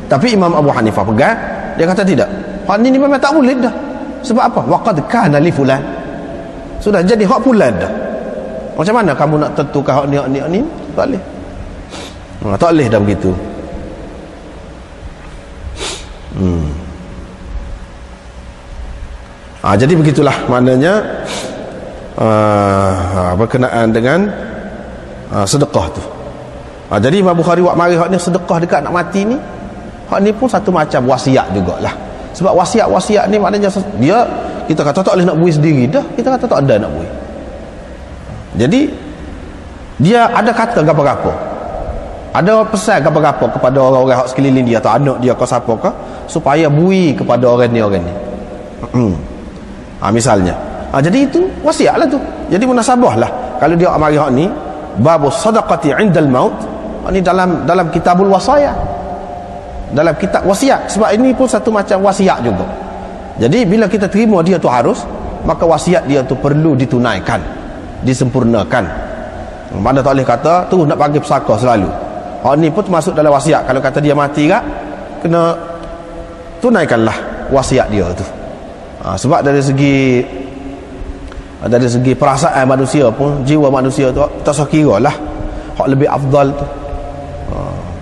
Tapi Imam Abu Hanifah pegang, dia kata tidak. Hak ni memang tak boleh dah. Sebab apa? Waqad kana li fulan, sudah jadi hak fulan dah. Macam mana kamu nak tentukan hak ni? Tak boleh. Tak boleh dah begitu. Jadi begitulah maknanya berkenaan dengan sedekah tu. Jadi Imam Bukhari buat mari hak ni sedekah dekat nak mati ni, hak ni pun satu macam wasiat jugalah. Sebab wasiat ni maknanya dia, kita kata tak boleh nak bui sendiri dah, kita kata tak ada nak bui. Jadi dia ada kata apa-apa, ada pesan apa-apa kepada orang-orang hak sekeliling dia atau anak dia ke siapa ke, supaya bui kepada orang ni. Misalnya jadi itu wasiat lah tu. Jadi munasabah lah kalau dia amari hak ni babus sadaqati indal maut, ni dalam kitabul wasaya, dalam kitab wasiat. Sebab ini pun satu macam wasiat juga. Jadi bila kita terima dia tu harus, maka wasiat dia tu perlu ditunaikan, disempurnakan. Mana tak boleh kata tu nak bagi pesaka selalu. Ni pun masuk dalam wasiat. Kalau kata dia mati kak, kena tunaikanlah wasiat dia tu. Sebab dari segi perasaan manusia pun, jiwa manusia tu tak usah kira lah hak lebih afdal tu,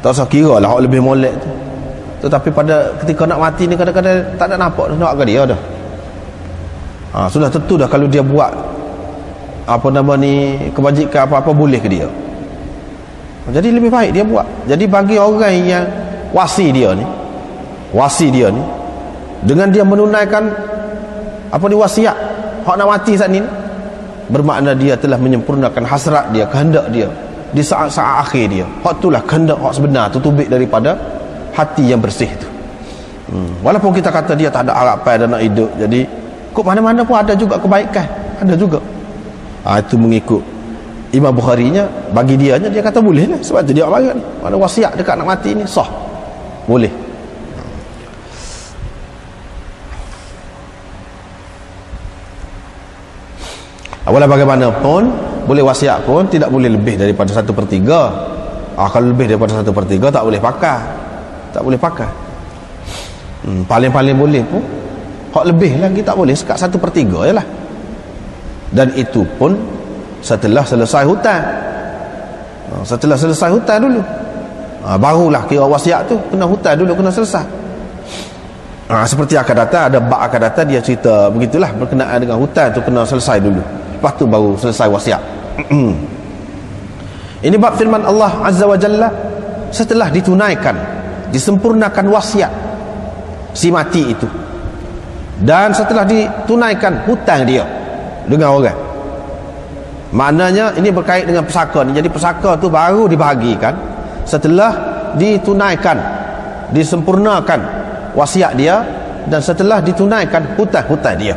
tak usah kira lah hak lebih molek tu. Tetapi pada ketika nak mati ni kadang-kadang tak ada nampak nak ke dia dah. Sudah tentu dah kalau dia buat kebajikan apa-apa boleh ke dia. Jadi lebih baik dia buat. Jadi bagi orang yang wasi dia ni dengan dia menunaikan wasiat hak nak mati saat ni, bermakna dia telah menyempurnakan hasrat dia, kehendak dia di saat-saat akhir dia. Hak itulah kehendak hak sebenar tu, tubik daripada hati yang bersih tu. Walaupun kita kata dia tak ada harapan dan nak hidup, jadi kok mana-mana pun ada juga kebaikan, ada juga. Itu mengikut Imam Bukhari nya, bagi dia kata boleh lah. Sebab tu dia marah ni, mana wasiat dekat nak mati ni sah, boleh. Walau bagaimanapun, boleh wasiat pun tidak boleh lebih daripada 1/3. Kalau lebih daripada 1/3 tak boleh pakai. Tak boleh pakai. Paling-paling boleh pun hak lebih lagi tak boleh, sekat 1/3 je lah. Dan itu pun setelah selesai hutang. Setelah selesai hutang dulu, barulah kira wasiat tu kena hutang dulu, kena selesai. Seperti akan datang, ada bab akan datang dia cerita begitulah, berkenaan dengan hutang tu kena selesai dulu, lepas tu baru selesai wasiat. Ini bab firman Allah Azza wa Jalla, setelah ditunaikan, disempurnakan wasiat si mati itu, dan setelah ditunaikan hutang dia dengan orang. Maknanya ini berkait dengan pesaka ni. Jadi pesaka tu baru dibahagikan setelah ditunaikan, disempurnakan wasiat dia, dan setelah ditunaikan hutang-hutang dia.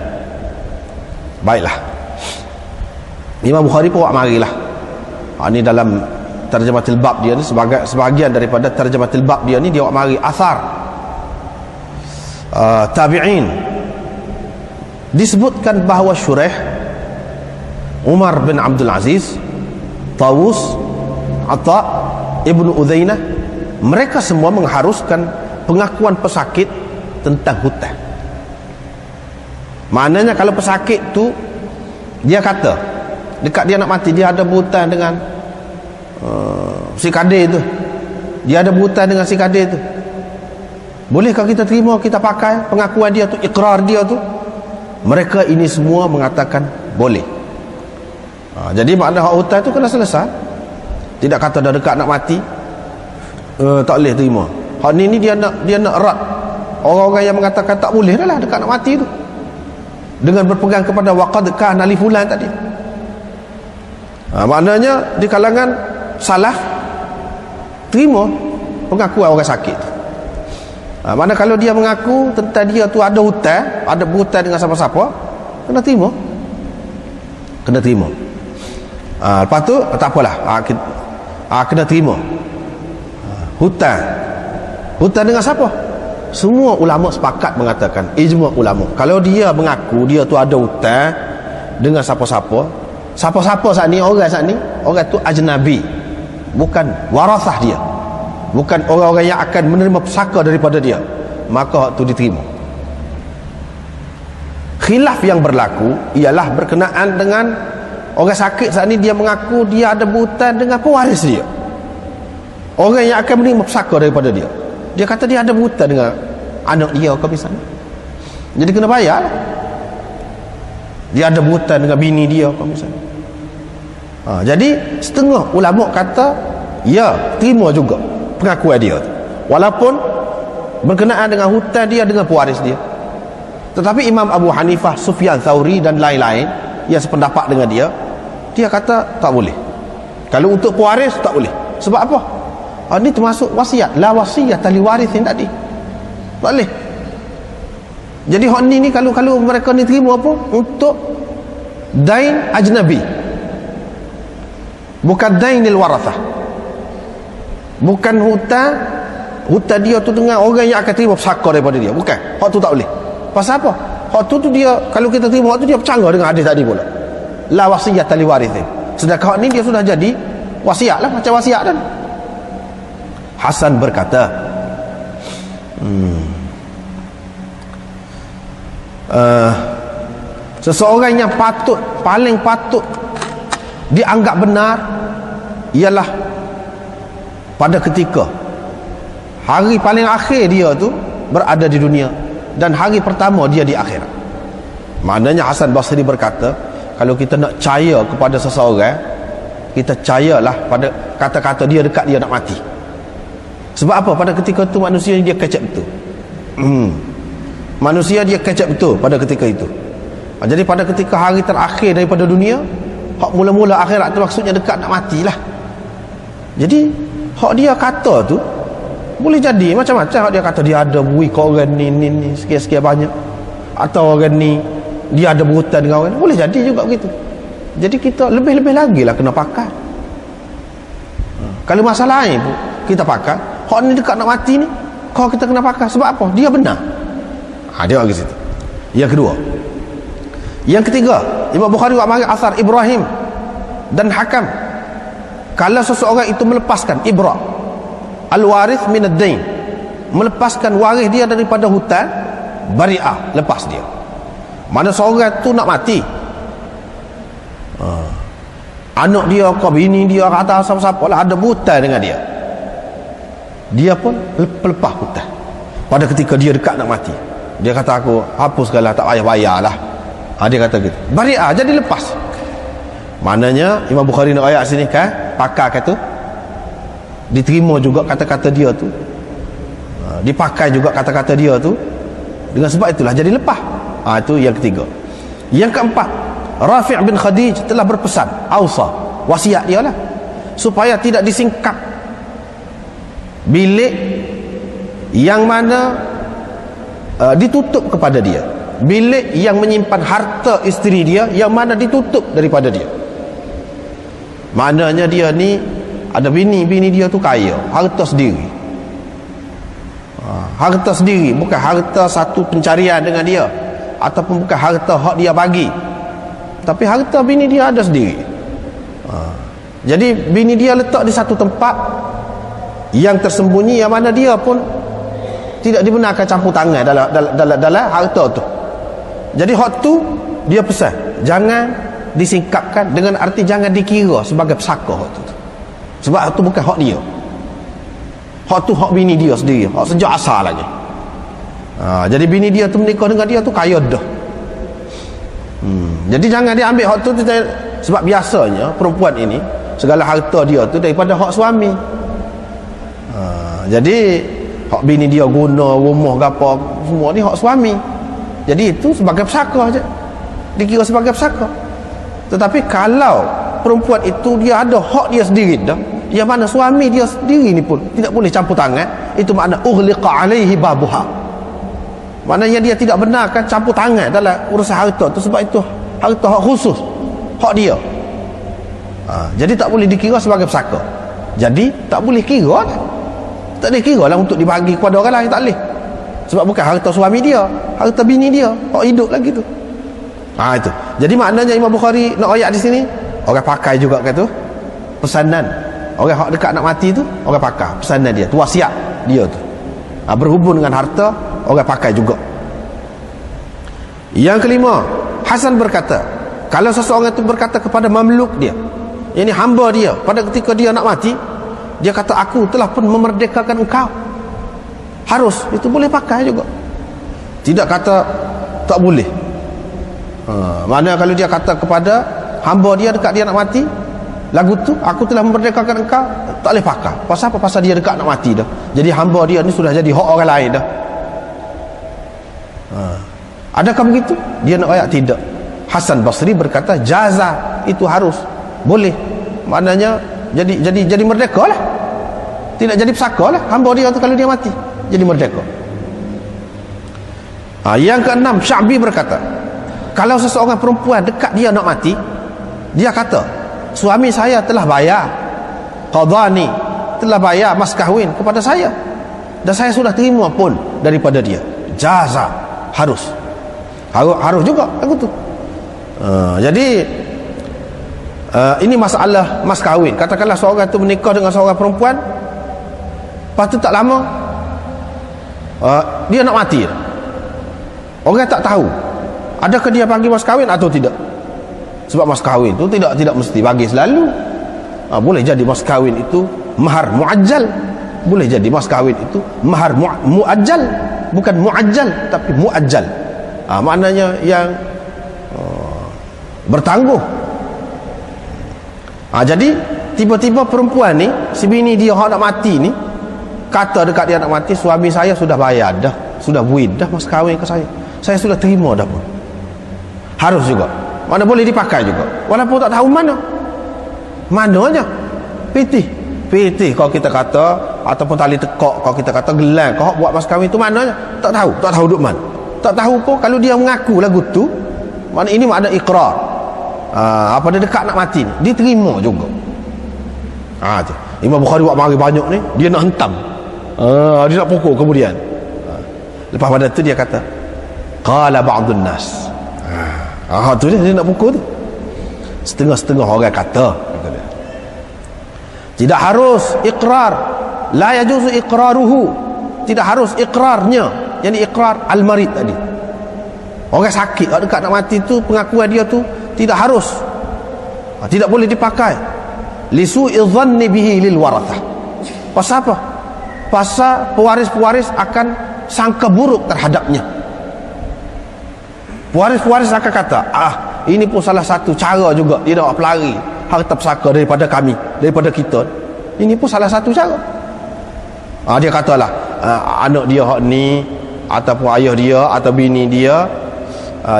Baiklah, Imam Bukhari pun marilah. Ini dalam tarjamatul bab dia ni, sebahagian daripada tarjamatul bab dia ni dia mari asar tabi'in. Disebutkan bahawa Syuraih, Umar bin Abdul Aziz, Tawus, Atta, Ibnu Udzainah, mereka semua mengharuskan pengakuan pesakit tentang hutang. Maknanya kalau pesakit tu dia kata dekat dia nak mati, dia ada berhutang dengan si kadir tu, dia ada berhutang dengan si kadir tu, bolehkah kita terima, kita pakai pengakuan dia tu, ikrar dia tu? Mereka ini semua mengatakan boleh. Jadi makna hak hutang tu kena selesai. Tidak kata dah dekat nak mati tak boleh terima. Hak ni dia nak erat orang-orang yang mengatakan tak boleh dah lah dekat nak mati tu, dengan berpegang kepada waqad kana li fulan tadi. Maknanya di kalangan salaf terima pengakuan orang sakit tu. Mana kalau dia mengaku tentang dia tu ada hutang, ada berhutang dengan siapa-siapa, kena terima. Kena terima. Lepas tu tak apalah, kena terima. Hutang dengan siapa? Semua ulama sepakat mengatakan, ijma' ulama, kalau dia mengaku dia tu ada hutang dengan siapa-siapa saat ni, orang tu ajnabi, bukan warasah dia, bukan orang-orang yang akan menerima pesaka daripada dia, maka hak tu diterima. Khilaf yang berlaku ialah berkenaan dengan orang sakit saat ni, dia mengaku dia ada berhutang dengan pewaris dia, orang yang akan menerima pesaka daripada dia. Dia kata dia ada berhutang dengan anak dia ke misalnya, jadi kena bayar lah. Dia ada berhutang dengan bini dia ke misalnya. Jadi setengah ulama kata ya, terima juga pengakuan dia tu, walaupun berkenaan dengan hutang dia dengan pewaris dia. Tetapi Imam Abu Hanifah, Sufyan Tsauri dan lain-lain yang sependapat dengan dia, dia kata tak boleh. Kalau untuk pewaris tak boleh. Sebab apa? Ini termasuk wasiat, la wasiyat li warithin tadi. Tak boleh. Jadi hak ni kalau mereka ni terima apa? Untuk dain ajnabi, bukan dainil warathah, bukan hutang dia tu dengan orang yang akan terima pesaka daripada dia, bukan. Hak tu tak boleh. Pasal apa? Hak tu dia, kalau kita terima hak tu, dia bercanggah dengan hadis tadi pula, la wasiyat li warithin. Sedangkan hak ni dia sudah jadi wasiat lah, macam wasiat dah. Hasan berkata, seseorang yang paling patut dianggap benar ialah pada ketika hari paling akhir dia tu berada di dunia, dan hari pertama dia di akhirat. Maknanya Hasan Basri berkata, kalau kita nak percaya kepada seseorang, kita percayalah pada kata-kata dia dekat dia nak mati. Sebab apa? Pada ketika itu manusia dia kecek betul. Manusia dia kecek betul pada ketika itu. Jadi pada ketika hari terakhir daripada dunia, hak mula-mula akhirat tu maksudnya dekat nak matilah. Jadi hak dia kata tu boleh jadi macam-macam. Hak dia kata dia ada bui ke orang ni sekian-sekian banyak, atau orang ni dia ada berhutang dengan orang ni, boleh jadi juga begitu. Jadi kita lebih-lebih lagi lah kena pakai. Kalau masalah lain pun kita pakai, hak ni dekat nak mati ni, kau kita kena pakai. Sebab apa? Dia benar. Dia bagi situ. Yang kedua, yang ketiga, Imam Bukhari wa mari asar Ibrahim dan Hakam kalau seseorang itu melepaskan ibra al-warith min ad-dain, melepaskan waris dia daripada hutang, bari'ah, lepas dia. Mana seorang tu nak mati, anak dia ke bini dia kata siapa-siapa lah ada hutang dengan dia, dia pun lepas hutang. Pada ketika dia dekat nak mati, dia kata aku hapuskanlah, tak payah bayar lah. Dia kata gitu, bari'ah, jadi lepas. Maknanya Imam Bukhari nak ayat sini kan, pakar kata diterima juga kata-kata dia tu, dipakai juga kata-kata dia tu, dengan sebab itulah jadi lepas. Itu yang ketiga. Yang keempat, Rafi' bin Khadij telah berpesan, ausa, wasiat dia lah, supaya tidak disingkap bilik yang mana ditutup kepada dia, bilik yang menyimpan harta isteri dia yang mana ditutup daripada dia. Maknanya dia ni ada bini dia tu kaya, harta sendiri, harta sendiri, bukan harta satu pencarian dengan dia, ataupun bukan harta hak dia bagi, tapi harta bini dia ada sendiri. Jadi bini dia letak di satu tempat yang tersembunyi, yang mana dia pun tidak dibenarkan campur tangan dalam harta tu. Jadi hak tu dia pesan jangan disingkapkan, dengan arti jangan dikira sebagai pesaka hak tu. Sebab hak tu bukan hak dia, hak tu hak bini dia sendiri, hak sejak asal lagi. Jadi bini dia tu menikah dengan dia tu kaya dah. Jadi jangan dia ambil hak tu, sebab biasanya perempuan ini segala harta dia tu daripada hak suami. Jadi hak bini dia guna rumah gapo semua ni hak suami. Jadi itu sebagai pesaka aja, dikira sebagai pesaka. Tetapi kalau perempuan itu dia ada hak dia sendiri dah, yang mana suami dia sendiri ni pun tidak boleh campur tangan, itu makna ughliqa alaihi babuha. Maknanya dia tidak benarkan campur tangan dalam urusan harta tu, sebab itu harta hak khusus, hak dia. Jadi tak boleh dikira sebagai pesaka. Jadi tak boleh kira lah. Tak boleh kira lah untuk dibagi kepada orang lain, tak boleh. Sebab bukan harta suami dia, harta bini dia, hak hidup lagi tu. Itu. Jadi maknanya Imam Bukhari nak ayat di sini, orang pakai juga kata pesanan. Orang hak dekat nak mati tu, orang pakai pesanan dia, tu wasiat dia tu. Berhubung dengan harta, orang pakai juga. Yang kelima, Hasan berkata, kalau seseorang itu berkata kepada mamluk dia, ini hamba dia, pada ketika dia nak mati, dia kata aku telah pun memerdekakan engkau, harus, itu boleh pakai juga. Tidak kata tak boleh. Mana kalau dia kata kepada hamba dia dekat dia nak mati, lagu tu aku telah memerdekakan engkau, tak boleh pakai. Pasal apa? Pasal dia dekat nak mati dah. Jadi hamba dia ni sudah jadi hak orang lain dah. Adakah begitu? Dia nak ayat tidak. Hasan Basri berkata jaza, itu harus, boleh. Maknanya jadi merdeka lah, tidak jadi pesaka lah hamba dia tu kalau dia mati, jadi merdeka. Yang keenam, Sya'bi berkata, kalau seseorang perempuan dekat dia nak mati, dia kata suami saya telah bayar qadani, telah bayar mas kahwin kepada saya, dan saya sudah terima pun daripada dia, jaza, harus juga aku tu. Jadi ini masalah mas kahwin. Katakanlah seorang tu menikah dengan seorang perempuan, lepas tu tak lama dia nak mati, orang tak tahu adakah dia bagi mas kahwin atau tidak. Sebab mas kahwin tu tidak mesti bagi selalu. Boleh jadi mas kahwin itu mahar muajjal, boleh jadi mas kahwin itu mahar muajjal, bukan muajjal tapi muajjal. Maknanya yang bertangguh. Jadi tiba-tiba perempuan ni, si bini dia nak mati ni, kata dekat dia nak mati, suami saya sudah bayar dah, sudah buid dah mas kahwin ke saya sudah terima dah pun. Harus juga. Mana boleh dipakai juga, walaupun tak tahu mananya. Pitih kalau kita kata, ataupun tali tekak kalau kita kata, gelang kau buat mas kahwin tu mananya tak tahu duk mana. Tak tahu pun kalau dia mengaku lagu tu, mana ini makna ikrar. Apa dia dekat nak mati ni, diterima juga. Tu. Imam Bukhari buat mari banyak ni, dia nak hentam. Dia nak pukul kemudian. Lepas pada tu dia kata, qala ba'dun nas. Tu dia nak pukul tu. Setengah-setengah orang kata dia. Tidak harus iqrar, la yajuzu iqraruhu, tidak harus iqrarnya, yang iqrar al-marid tadi. Orang sakit dekat nak mati tu, pengakuan dia tu tidak harus, tidak boleh dipakai. Lisu'i dhanni bihi lil warathah. Pasal apa? Pasal pewaris-pewaris akan sangka buruk terhadapnya. Pewaris-pewaris akan kata, ini pun salah satu cara juga dia nak pelari harta pusaka daripada kami, daripada kita. Ini pun salah satu cara. Dia katalah, anak dia hak ni, ataupun ayah dia atau bini dia,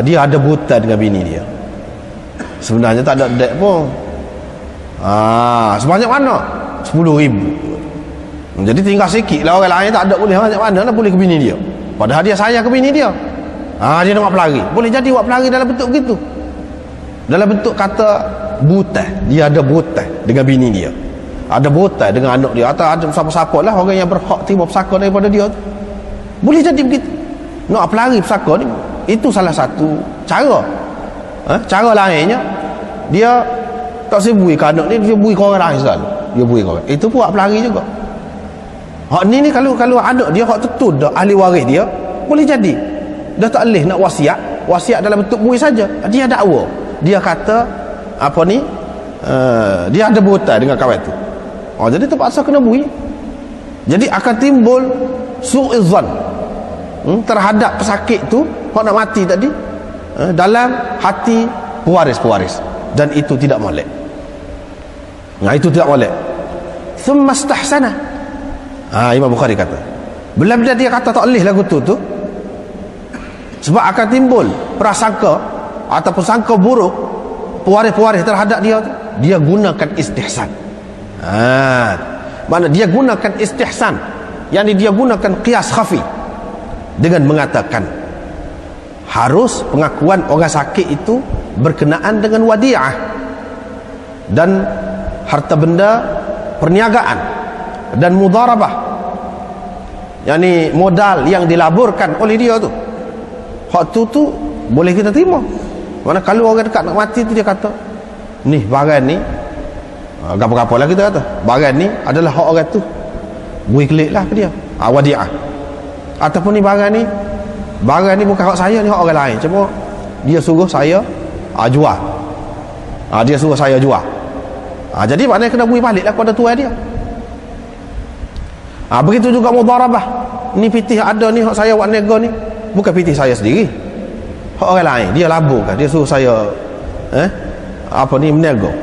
dia ada buta dengan bini dia. Sebenarnya tak ada dek pun. Sebanyak mana? 10,000. Jadi tinggal sikit lah, orang lain tak ada boleh banyak mana lah boleh ke bini dia. Padahal dia sayang ke bini dia. Dia nak buat pelari. Boleh jadi buat pelari dalam bentuk begitu. Dalam bentuk kata buta. Dia ada buta dengan bini dia. Ada buta dengan anak dia. Atau ada siapa-siapa lah orang yang berhak terima pusaka daripada dia tu. Boleh jadi begitu. Nak pelari pusaka ni, itu salah satu cara. Cara lainnya, dia tak sebui ke anak ni, dia bui ke orang lain selalu. Dia bui ke orang. Itu pun hak pelari juga. Hak ni kalau anak dia hak tetud dah ahli waris dia, boleh jadi dah tak boleh nak wasiat dalam bentuk bui saja. Dia dakwa, dia kata apa ni, dia ada buta dengan kawan tu. Jadi terpaksa kena bui. Jadi akan timbul su'izan terhadap pesakit tu hak nak mati tadi dalam hati pewaris-pewaris, dan itu tidak molek. Itu tidak molek. Thumma istahsana. Imam Bukhari kata, bila dia kata tak boleh lagu tu sebab akan timbul prasangka ataupun sangka buruk pewaris-pewaris terhadap dia tu, dia gunakan istihsan. Mana dia gunakan istihsan, yakni dia gunakan qiyas khafi dengan mengatakan harus pengakuan orang sakit itu berkenaan dengan wadi'ah dan harta benda perniagaan dan mudharabah, yakni modal yang dilaburkan oleh dia tu. Hak tu boleh kita terima. Mana kalau orang dekat nak mati tu dia kata, ni barang ni apa-apa lah kita kata, barang ni adalah hak orang tu, bui kelik lah ke dia, wadi'ah. Ataupun ni barang ni bukan hak saya, ni hak orang lain, cuma dia suruh saya jual. Dia suruh saya jual. Jadi maknanya kena bui balik lah kepada tuan dia. Begitu juga mudharabah. Ni pitih ada ni hak saya buat nego ni, bukan pitih saya sendiri, hak orang lain, dia laburkan, dia suruh saya menego.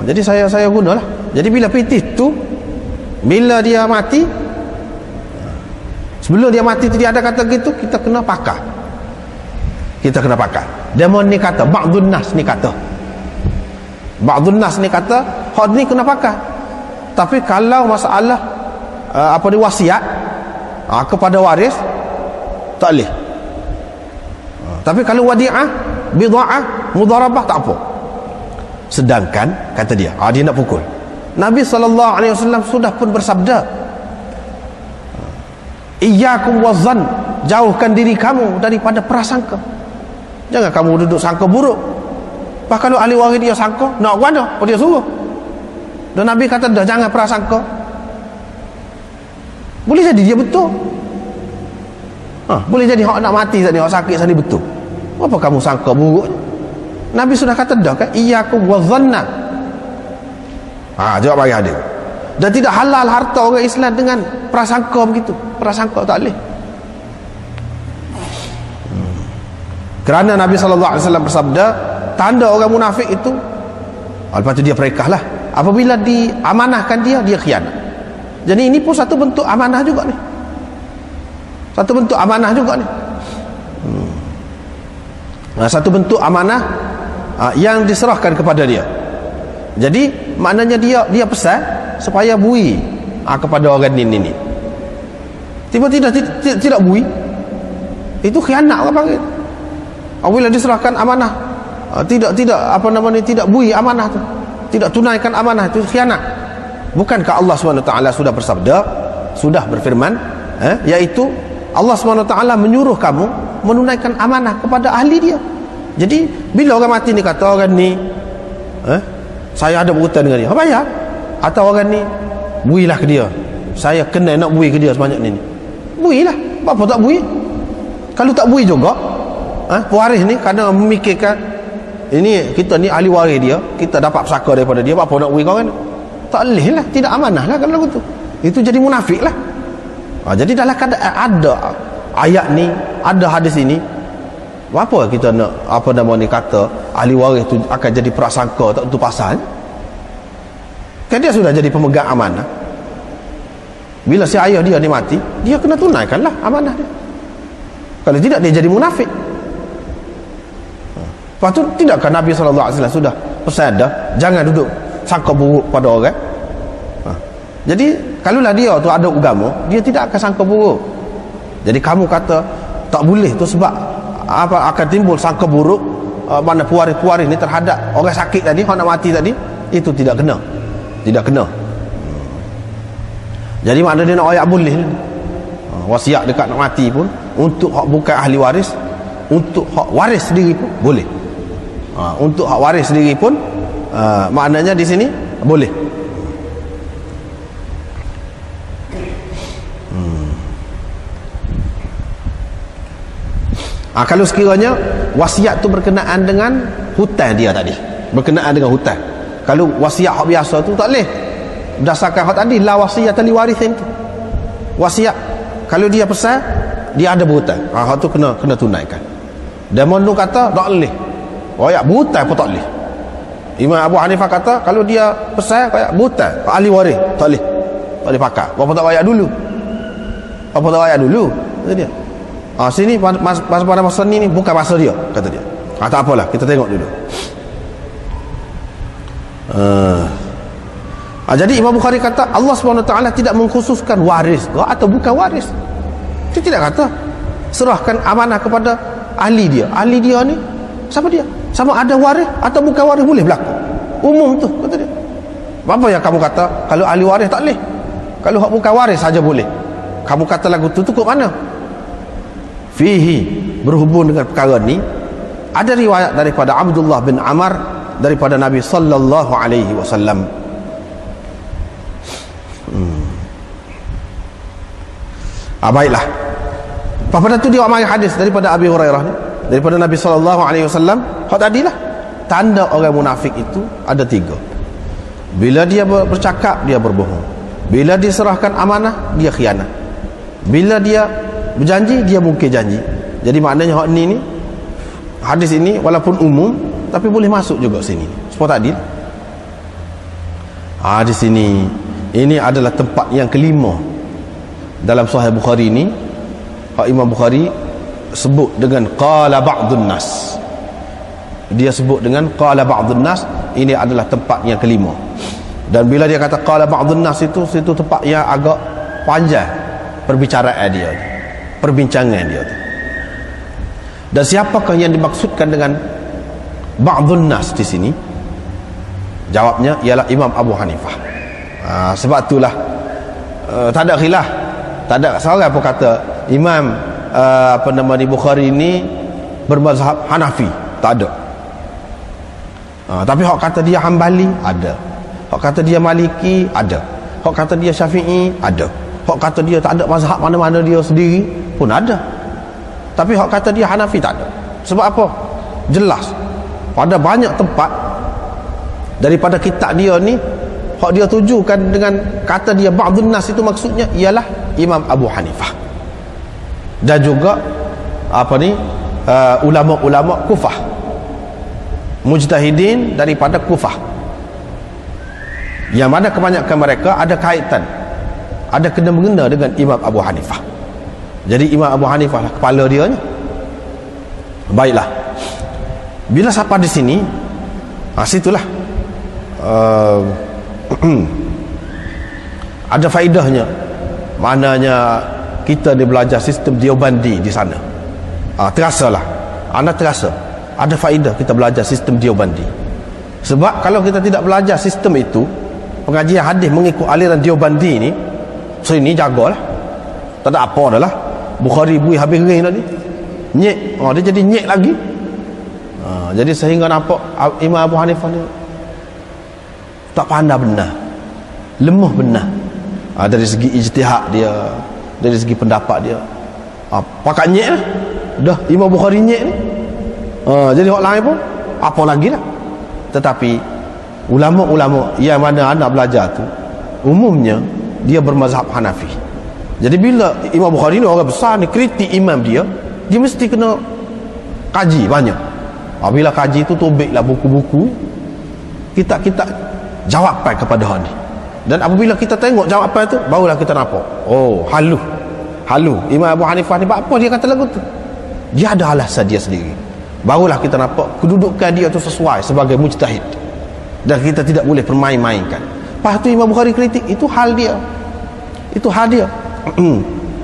Jadi saya gunalah. Jadi bila pitih tu, bila dia mati, sebelum dia mati tu dia ada kata gitu, kita kena pakai. Demon ni kata, ba'dun nas ni kata, hak ni kena pakai. Tapi kalau masalah wasiat kepada waris, tak boleh. Tapi kalau wadi'ah, bid'ah, mudharabah, tak apa. Sedangkan kata dia, dia nak pukul. Nabi SAW sudah pun bersabda, iyyakum wazan, jauhkan diri kamu daripada prasangka. Jangan kamu duduk sangka buruk. Bahkan kalau ahli waris dia sangka, nak mana apa dia suruh. Dan Nabi kata dah, jangan prasangka. Boleh jadi dia betul. Boleh jadi hak nak mati tadi, hak sakit tadi betul. Apa kamu sangka buruk? Nabi sudah kata dah kan, iyyakum wazanna. Jawab bagi hadir. Dan tidak halal harta orang Islam dengan prasangka begitu. Prasangka tak boleh. Kerana Nabi SAW bersabda, tanda orang munafik itu, lepas tu dia perekah lah, apabila diamanahkan dia khianat. Jadi ini pun satu bentuk amanah juga ni. Satu bentuk amanah juga ni. Satu bentuk amanah yang diserahkan kepada dia. Jadi maknanya dia pesan supaya bui kepada orang ni. Tiba-tiba tidak bui, itu khianat orang panggil. Apabila diserahkan amanah, tidak bui amanah tu, tidak tunaikan amanah, itu khianat. Bukankah Allah SWT sudah bersabda, sudah berfirman, yaitu Allah SWT menyuruh kamu menunaikan amanah kepada ahli dia. Jadi bila orang mati ni kata orang ni, saya ada berurutan dengan dia, bayar. atau orang ni builah ke dia, saya kena nak bui ke dia sebanyak ni, builah. Apa tak bui? Kalau tak bui juga, pewaris ni kadang memikirkan ini kita ni ahli waris dia, kita dapat pesaka daripada dia, apa nak bui kau kan? Tak boleh lah, tidak amanah lah kalau begitu. Itu jadi munafik lah. Jadi dalam keadaan ada ayat ni, ada hadis ini, apa kita nak apa nama ni kata ahli waris tu akan jadi prasangka tak tentu pasal? Kan dia sudah jadi pemegang amanah. Bila si ayah dia ni mati, dia kena tunaikanlah amanah dia. Kalau tidak dia jadi munafik. Lepas tu tidakkah Nabi SAW sudah pesan dah, jangan duduk sangka buruk pada orang. Jadi kalaulah dia tu ada agama, dia tidak akan sangka buruk. Jadi kamu kata tak boleh tu sebab apa akan timbul sangka buruk, mana pewaris-pewaris ni terhadap orang sakit tadi, orang nak mati tadi, itu tidak kena. Tidak kena. Jadi makna dia nak ayat boleh wasiat dekat nak mati pun untuk hak bukan ahli waris, untuk hak waris sendiri pun boleh. Untuk hak waris sendiri pun maknanya di sini boleh. Kalau sekiranya wasiat tu berkenaan dengan hutang dia tadi, berkenaan dengan hutang, kalau wasiat hak biasa tu tak boleh berdasarkan hak tadi, la wasiat li warithin tu. Wasiat kalau dia pesan dia ada berhutang, hak tu kena tunaikan. Dan Mondu kata tak boleh, royak berhutang pun tak boleh. Imam Abu Hanifah kata kalau dia pesan royak berhutang ahli waris tak boleh, tak boleh pakai. Apa tak royak dulu, apa tak royak dulu, kata dia. Sini pada masa ni bukan masa dia, kata dia. Tak apalah, kita tengok dulu. Jadi Imam Bukhari kata Allah SWT tidak mengkhususkan waris atau bukan waris. Dia tidak kata serahkan amanah kepada ahli dia. Ahli dia ni siapa dia? Sama ada waris atau bukan waris boleh berlaku. Umum tu, kata dia. Apa yang kamu kata kalau ahli waris tak boleh? Kalau hak bukan waris saja boleh. Kamu kata lagu tu kok mana? Fihi, berhubung dengan perkara ni ada riwayat daripada Abdullah bin Amr daripada Nabi sallallahu alaihi wasallam. Baiklah. Pada tu dia mari hadis daripada Abi Hurairah ni, daripada Nabi sallallahu alaihi wasallam, hak tadilah tanda orang munafik itu ada 3. Bila dia bercakap dia berbohong. Bila diserahkan amanah dia khianat. Bila dia berjanji dia mungkir janji. Jadi maknanya hak ni hadis ini walaupun umum tapi boleh masuk juga sini. Sebab tadi di sini ini adalah tempat yang kelima dalam Sahih Bukhari ini. Imam Bukhari sebut dengan qala ba'dun nas. Dia sebut dengan qala ba'dun nas, ini adalah tempat yang kelima. Dan bila dia kata qala ba'dun nas itu tempat yang agak panjang perbicaraan dia, perbincangan dia tu. Dan siapakah yang dimaksudkan dengan ba'dun nas di sini? Jawabnya ialah Imam Abu Hanifah. Sebab itulah tak ada khilaf, tak ada seorang pun kata Imam Bukhari ini bermazhab Hanafi, tak ada. Tapi hak kata dia Hambali ada, hak kata dia Maliki ada, hak kata dia Syafi'i ada, hak kata dia tak ada mazhab mana-mana dia sendiri pun ada. Tapi hak kata dia Hanafi tak ada. Sebab apa? Jelas pada banyak tempat daripada kitab dia ni, hak dia tujukan dengan kata dia ba'dun nas itu maksudnya ialah Imam Abu Hanifah dan juga ulama-ulama Kufah, mujtahidin daripada Kufah, yang mana kebanyakan mereka ada kaitan, ada kena-mengena dengan Imam Abu Hanifah. Jadi Imam Abu Hanifah lah kepala dia ni. Baiklah, bila sampai di sini situlah ada faedahnya, maknanya kita dia belajar sistem Deobandi di sana. Terasalah, anda terasa ada faedah kita belajar sistem Deobandi. Sebab kalau kita tidak belajar sistem itu, pengajian hadis mengikut aliran Deobandi ni, sini jagalah, tak ada apa dah lah. Bukhari bui habis kering tadi, nyek, dia jadi nyek lagi. Jadi sehingga nampak Imam Abu Hanifah ni tak pandai benar. lemah benar. Dari segi ijtihad dia, dari segi pendapat dia. Pakat nyek lah. Dah Imam Bukhari nyek ni. Jadi orang lain pun apa lagi lah. Tetapi ulama-ulama yang mana anak belajar tu umumnya dia bermazhab Hanafi. Jadi bila Imam Bukhari ni orang besar ni kritik imam dia mesti kena kaji banyak. Bila kaji tu tobeklah buku-buku, kita jawapan kepada hal ni. Dan apabila kita tengok jawapan tu, barulah kita nampak, oh, halu Imam Abu Hanifah ni apa dia kata lagu tu, dia ada alasan dia sendiri. Barulah kita nampak kedudukan dia tu sesuai sebagai mujtahid, dan kita tidak boleh permain-mainkan. Lepas tu Imam Bukhari kritik, itu hal dia.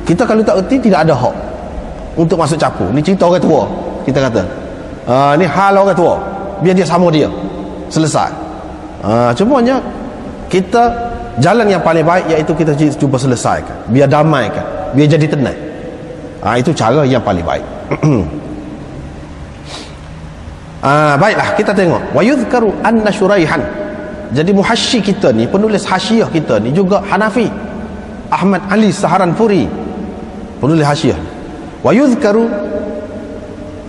Kita kalau tak erti tidak ada hak untuk masuk campur. Ni cerita orang tua, kita kata ni hal orang tua, biar dia sama dia, selesai. Cumanya kita jalan yang paling baik iaitu kita cuba selesaikan, biar damaikan, biar jadi tenang. Itu cara yang paling baik. Baiklah, kita tengok wa yuzkaru anna Shuraihan. Jadi muhasyi kita ni, penulis hasyiah kita ni juga Hanafi, Ahmad Ali Saharanpuri, penulis hasyiah. Wa yuzkaru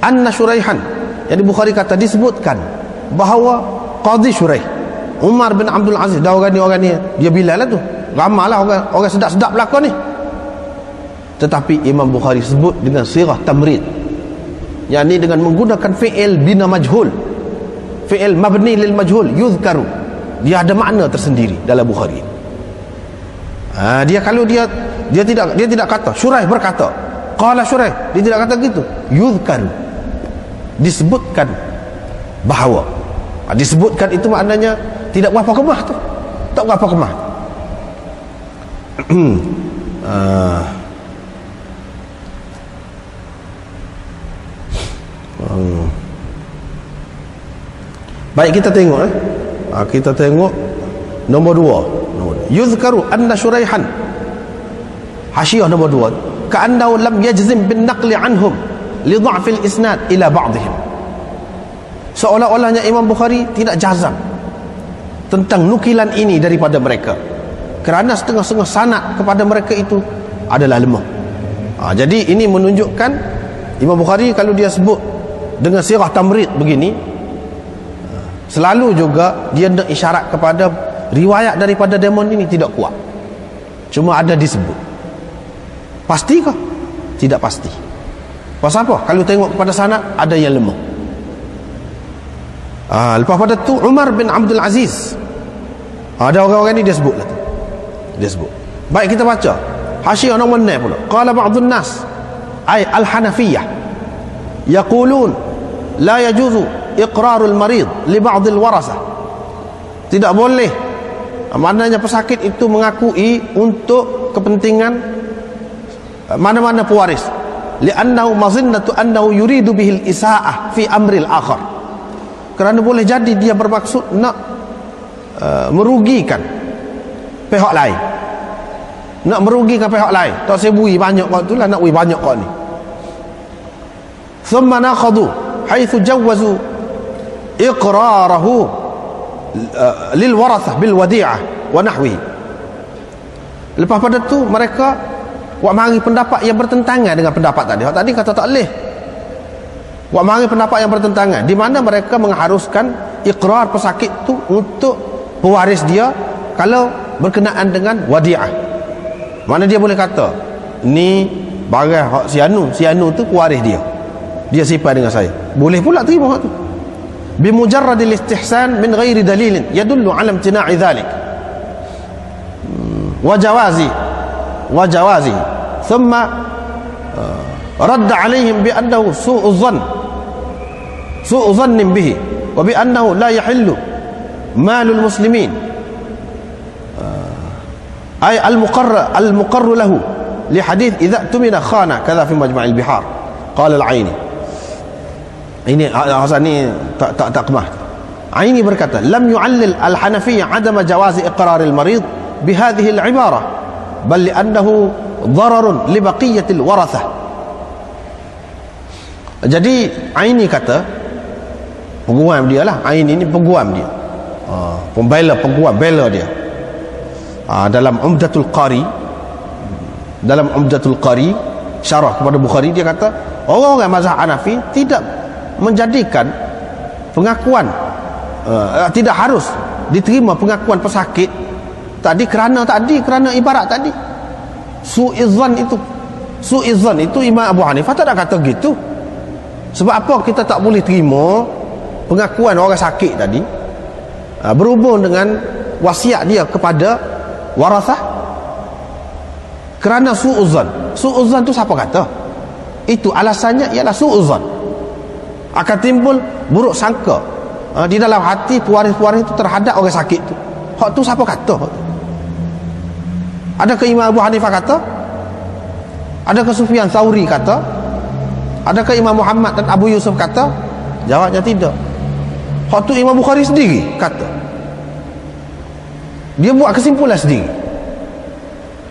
anna Shuraihan, jadi Bukhari kata disebutkan bahawa Qadhi Shuraih Umar bin Abdul Aziz, dah orang ni dia Bilal lah tu, ramailah orang sedap-sedap belakang ni. Tetapi Imam Bukhari sebut dengan sirah tamrid, yakni dengan menggunakan fi'il bina majhul, fi'il mabni lil majhul, yuzkaru. Dia ada makna tersendiri dalam Bukhari. Dia kalau dia tidak kata Shuraih berkata, qala Shuraih, dia tidak kata gitu, yuzkaru, disebutkan bahawa, disebutkan itu maknanya tidak berapa kemah tu, tak berapa kemah. Baik, kita tengok kita tengok nombor 2. Yuzkaru anna Shuraihan, hasyiah nombor 2, ka'annahu lam yajzim bin naqli anhum li dha'fil isnad ila ba'dihim. Seolah-olahnya Imam Bukhari tidak jazam tentang nukilan ini daripada mereka, kerana setengah-setengah sanad kepada mereka itu adalah lemah. Jadi ini menunjukkan Imam Bukhari kalau dia sebut dengan sirah tamrid begini, selalu juga dia nak isyarat kepada riwayat daripada demon ini tidak kuat, cuma ada disebut. Pastikah? Tidak pasti. Pasal apa? Kalau tengok kepada sanad ada yang lemah. Lepas pada tu Umar bin Abdul Aziz, ada orang-orang ni dia sebut lah tu, dia sebut. Baik, kita baca hasyiah nombor 9 pula. Qala ba'dun nas ay al-Hanafiyah yaqulun la yajuzu iqrarul marid li ba'dil warasah. Tidak boleh, maknanya pesakit itu mengakui untuk kepentingan mana-mana pewaris, li'annahu mazinnatu annahu yuridu bihil isaa'ah fi amril akhar, kerana boleh jadi dia bermaksud nak merugikan pihak lain, nak merugikan pihak lain. Tak sebui banyak kau tu lah, nak bui banyak kau ni. Thumma nakhadu haitsu jawazu iqrarahu lil warathah bil wadi'ah wa nahwihi. Lepas pada tu mereka buat mari pendapat yang bertentangan dengan pendapat tadi. Hak tadi kata tak boleh. Buat mari pendapat yang bertentangan, di mana mereka mengharuskan iqrar pesakit tu untuk pewaris dia kalau berkenaan dengan wadi'ah. Mana dia boleh kata ni barang hak si anu tu pewaris dia simpan dengan saya, boleh pula terima hak tu bimujarradil istihsan min ghairi dalilin yadullu ala imtina'i dhalik wa jawazi thumma radda alaihim bi annahu su'u dhannin bihi wa bi annahu la yahillu malul muslimin ay al-muqarr lahu li hadith idza tumina khana kadha fi majma'il bihar qala al-Aini. Ini Hasan ni tak kemah. Aini berkata lam yu'allil al-Hanafiyyah adama jawazi iqrar al-marid bihadhihi al-ibara bal li'annahu dararun li baqiyatil warathah. Jadi Aini kata, peguam dia lah, Aini ni peguam dia, pembela dia, Dalam Umdatul Qari syarah kepada Bukhari, dia kata orang-orang mazhab Hanafi tidak menjadikan pengakuan tidak harus diterima pengakuan pesakit tadi kerana ibarat tadi su'izzan itu Imam Abu Hanifah tak ada kata gitu. Sebab apa kita tak boleh terima pengakuan orang sakit tadi berhubung dengan wasiat dia kepada warasah? Kerana su'uzan tu siapa kata? Itu alasannya ialah su'uzan, akan timbul buruk sangka di dalam hati pewaris-pewaris itu terhadap orang sakit tu. Hak tu siapa kata? Adakah Imam Abu Hanifah kata? Adakah Sufyan Thauri kata? Adakah Imam Muhammad dan Abu Yusuf kata? Jawabnya tidak. Hak tu Imam Bukhari sendiri kata. Dia buat kesimpulan sendiri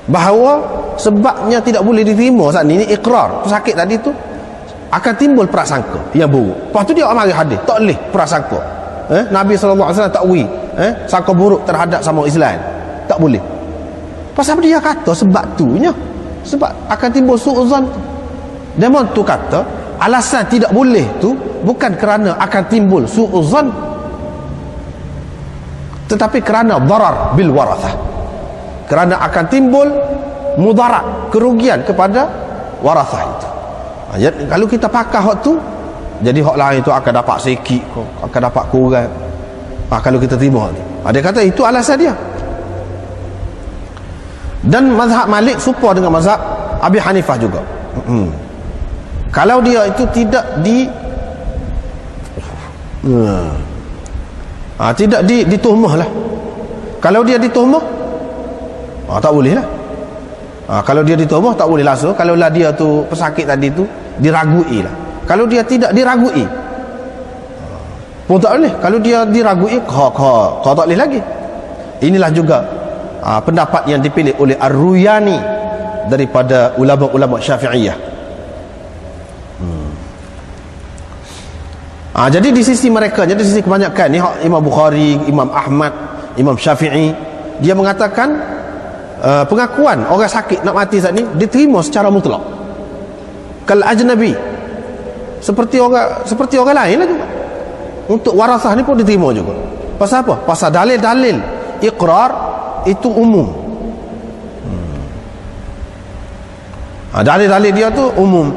bahawa sebabnya tidak boleh diterima saat ini ikrar pesakit tadi tu akan timbul prasangka yang buruk. Lepas tu dia amari hadis tak boleh prasangka. Nabi SAW takwi sangka buruk terhadap sama Islam, tak boleh. Pasal dia kata sebab tunya, sebab akan timbul su'uzan tu. Demon tu kata alasan tidak boleh tu bukan kerana akan timbul su'uzan, tetapi kerana darar bil warathah, kerana akan timbul mudarat, kerugian kepada warathah itu. Kalau kita pakai hak tu, jadi hak lain tu akan dapat sikit, akan dapat kurang. Kalau kita terima tu, dia kata itu alasan dia. Dan mazhab Malik serupa dengan mazhab Abi Hanifah juga. Kalau dia itu tidak dituhmah lah. Kalau dia dituhmah, tak boleh lah. Kalau dia dituhmah tak boleh langsung. Kalau lah dia tu pesakit tadi tu diragui lah. Kalau dia tidak diragui pun tak boleh. Kalau dia diragui kau tak boleh lagi. Inilah juga pendapat yang dipilih oleh Ar-Ruyani daripada ulama-ulama Syafi'iyah. Jadi di sisi mereka, jadi di sisi kebanyakan ni Imam Bukhari, Imam Ahmad, Imam Syafi'i, dia mengatakan pengakuan orang sakit nak mati saat ni diterima secara mutlak kal ajnabi, seperti orang lain lah juga. Untuk warasah ni pun diterima juga. Pasal apa? Pasal dalil-dalil iqrar itu umum. Dalil-dalil dia tu umum.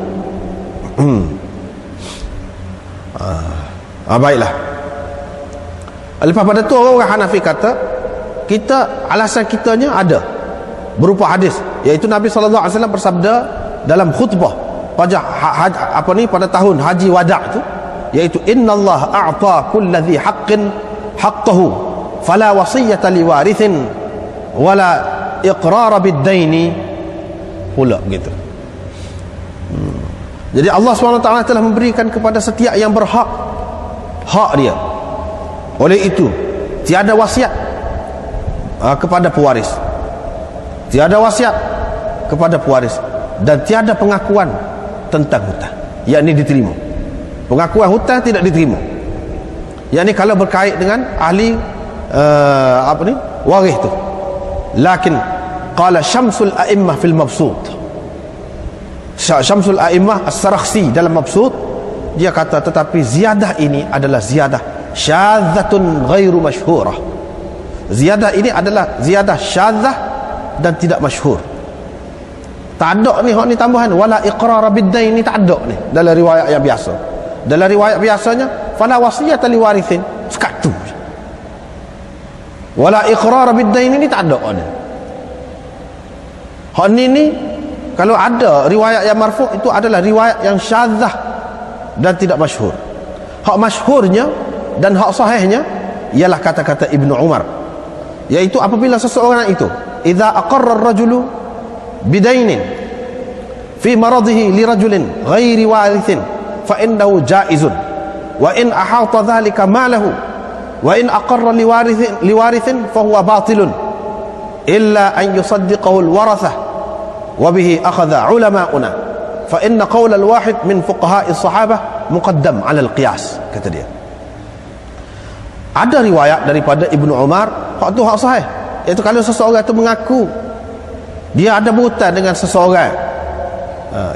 Baiklah. Lepas pada tu orang Hanafi kata kita alasan kitanya ada berupa hadis, iaitu Nabi SAW bersabda dalam khutbah pada pada tahun haji wada' tu, iaitu innallaha a'ta kulli dhi haqqin haqqahu fala wasiyata liwarithin wala iqrara bid-daini pula begitu. Jadi Allah SWT telah memberikan kepada setiap yang berhak hak dia. Oleh itu tiada wasiat kepada pewaris, tiada wasiat kepada pewaris, dan tiada pengakuan tentang hutang, yakni diterima. Pengakuan hutang tidak diterima, yakni kalau berkait dengan ahli waris tu. Lakin qala Syamsul A'immah fil Mabsut, Syamsul A'immah As-Sarakhsi dalam Mabsut, dia kata tetapi ziyadah ini adalah ziyadah syadzatun ghairu masyhurah. Ziyadah ini adalah ziyadah syadzah dan tidak masyhur. Tak ada ni hak ni tambahan wala iqrar bid-dain, ni tak ada ni dalam riwayat yang biasa. Dalam riwayat biasanya fala wasiyata liwarithin, sekatu. Wala iqrar bid-dain ni tak ada ni. Hak ni kalau ada riwayat yang marfu' itu adalah riwayat yang syadzah dan tidak masyhur. Hak masyhurnya dan hak sahihnya ialah kata-kata Ibnu Umar, iaitu apabila seseorang itu idza aqarra ar-rajulu bidainin fi maradihi li rajulin ghairi warithin fa innahu jaizun wa in ahata dhalika malahu wa in aqarra liwarithin fa huwa batilun illa an yusaddiqahu al-warathah wa bihi akhadha ulama'una fa inna qawla al-wahid min fuqaha'i as-sahabah muqaddam 'ala al-qiyas. Kata dia, ada riwayat daripada Ibnu Umar, hak tu hak sahih, iaitu kalau seseorang itu mengaku dia ada berhutang dengan seseorang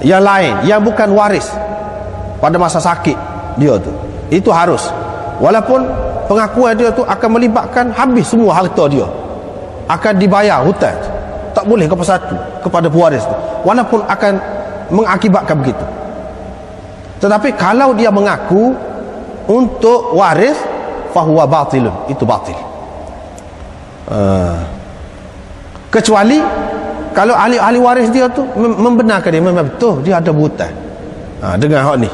yang lain yang bukan waris pada masa sakit dia tu, itu harus, walaupun pengakuan dia tu akan melibatkan habis semua harta dia, akan dibayar hutang, tak boleh satu kepada pewaris tu, walaupun akan mengakibatkan begitu. Tetapi kalau dia mengaku untuk waris, fahuwa batilun, itu batil. Kecuali kalau ahli waris dia tu membenarkan dia, memang betul dia ada berhutang dengan hak ni,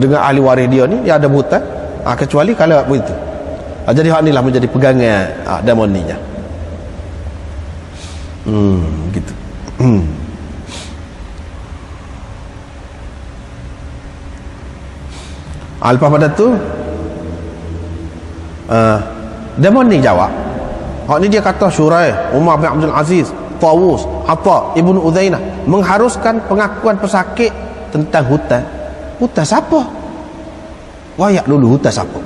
dengan ahli waris dia ni, dia ada berhutang, kecuali kalau begitu. Jadi hak ni lah menjadi pegangan demoninya. Gitu. Lepas pada tu demon ni jawab, hak ni dia kata Syuraih, Umar bin Abdul Aziz, Tawus, Atta, Ibnu Uzainah mengharuskan pengakuan pesakit tentang hutang. Hutang siapa? Wayak dulu hutang siapa?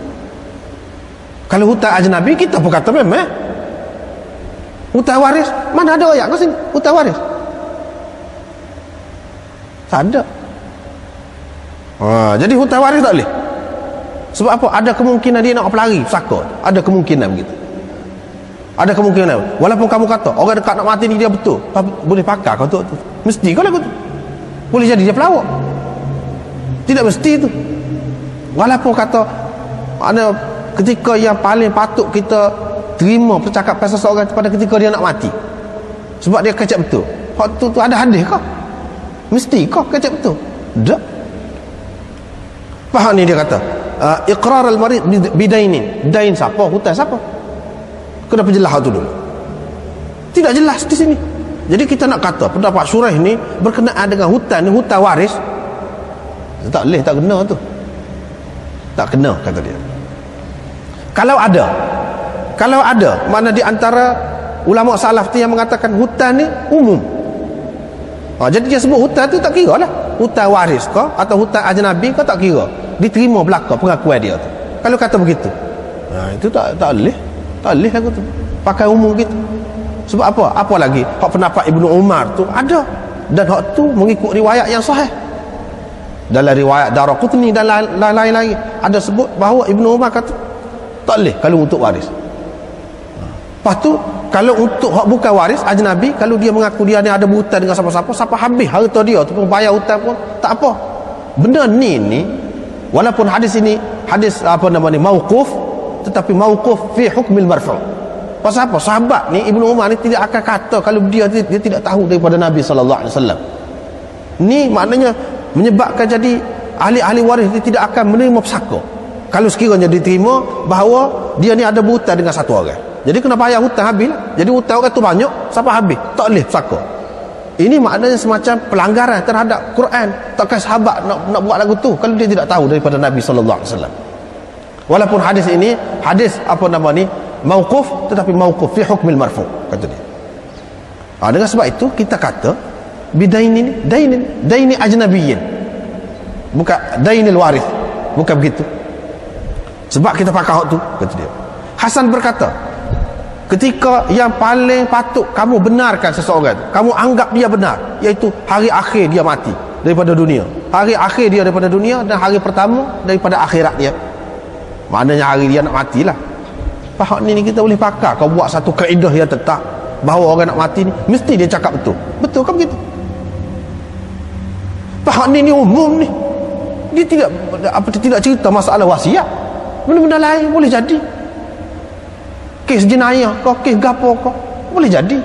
Kalau hutang ajnabi kita pun kata memang. Hutang waris, mana ada ayat kat sini hutang waris? Tak ada. Jadi hutang waris tak boleh. Sebab apa? Ada kemungkinan dia nak pelari pesaka. Ada kemungkinan begitu. Ada kemungkinan. Walaupun kamu kata orang dekat nak mati ni dia betul, boleh pakar kau tu. Mesti kau lagu tu. Boleh jadi dia pelawak. Tidak mesti tu. Walaupun kata ada ketika yang paling patut kita terima percakapan seseorang pada ketika dia nak mati, sebab dia kecek betul. Hak tu ada hadis kau? Mesti kau kecek betul? Tak. Faham ni dia kata iqrar al-marid bidainin. Dain siapa? Hutang siapa? Kenapa jelas tu dulu? Tidak jelas di sini. Jadi kita nak kata pendapat Syuraih ni berkenaan dengan hutang ni, hutang waris, tak boleh, tak kena tu. Tak kena, kata dia. Kalau ada mana di antara ulama salaf tu yang mengatakan hutang ni umum. Jadi dia sebut hutang tu tak kira lah hutang waris kau atau hutang ajnabi kau, tak kira, diterima belaka pengakuan dia tu. Kalau kata begitu, itu tak boleh. Tak boleh lagu tu pakai umum gitu. Sebab apa? Apa lagi hak pendapat Ibnu Umar tu ada, dan hak tu mengikut riwayat yang sahih. Dalam riwayat Daraqutni dan lain-lain lagi ada sebut bahawa Ibnu Umar kata tak boleh kalau untuk waris. Lepas tu kalau untuk hak bukan waris ajnabi, kalau dia mengaku dia ni ada berhutang dengan siapa-siapa, siapa habis harta dia tu pun bayar hutang pun tak apa. Benda ni walaupun hadis ini hadis mauquf, tetapi mauquf fi hukmil marfu'. Pasal apa? Sahabat ni Ibnu Umar ni tidak akan kata kalau dia tidak tahu daripada Nabi sallallahu alaihi wasallam. Ni maknanya menyebabkan jadi ahli-ahli waris dia tidak akan menerima pesaka kalau sekiranya diterima bahawa dia ni ada berhutang dengan satu orang. Jadi kena bayar hutang habis lah. Jadi hutang orang tu banyak, siapa habis tak boleh pesaka. Ini maknanya semacam pelanggaran terhadap Quran. Takkan sahabat nak buat lagu tu kalau dia tidak tahu daripada Nabi sallallahu alaihi wasallam. Walaupun hadis ini hadis mauquf, tetapi mauquf fi hukmil marfu', kata dia. Dengan sebab itu kita kata daini ajnabiyyin, bukan dainil waris, bukan begitu. Sebab kita pakai hak tu, kata dia. Hasan berkata, ketika yang paling patut kamu benarkan seseorang, kamu anggap dia benar, iaitu hari akhir dia mati daripada dunia, hari akhir dia daripada dunia dan hari pertama daripada akhirat dia. Maknanya hari dia nak matilah. Faham ni kita boleh pakai. Kau buat satu kaedah yang tetap bahawa orang nak mati ni mesti dia cakap betul. Betul kan begitu? Faham ni umum ni. Dia tidak cerita masalah wasiat. Benda-benda lain boleh jadi. Kes jenayah kau, kes gapo kau, boleh jadi.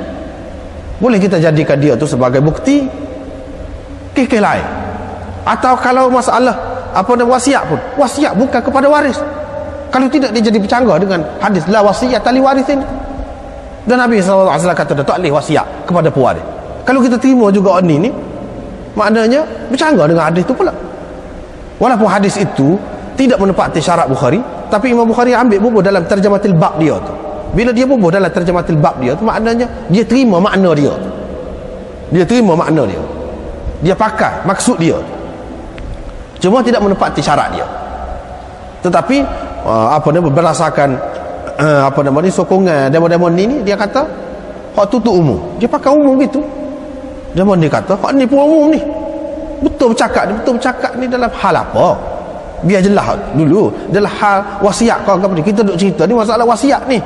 Boleh kita jadikan dia tu sebagai bukti. Kes lain. Atau kalau masalah wasiat pun, wasiat bukan kepada waris. Kalau tidak dia jadi bercanggah dengan hadis la wasiat li warithin. Dan Nabi sallallahu alaihi wasallam kata tak boleh wasiat kepada pewaris. Kalau kita terima juga ni maknanya bercanggah dengan hadis itu pula. Walaupun hadis itu tidak menepati syarat Bukhari, tapi Imam Bukhari ambil bubuh dalam terjematil bab dia tu. Bila dia bubuh dalam terjematil bab dia tu, maknanya dia terima makna dia tu. Dia terima makna dia. Dia pakai maksud dia. Cuma tidak menepati syarat dia. Tetapi berdasarkan apa nama ni, sokongan demo-demo ni dia kata hak tu umum. Dia pakai umum gitu. Demo ni kata hak ni pun umum ni. Betul bercakap ni dalam hal apa? Biar jelas dulu. Dalam hal wasiat kau apa ni? Kita duk cerita ni masalah wasiat ni.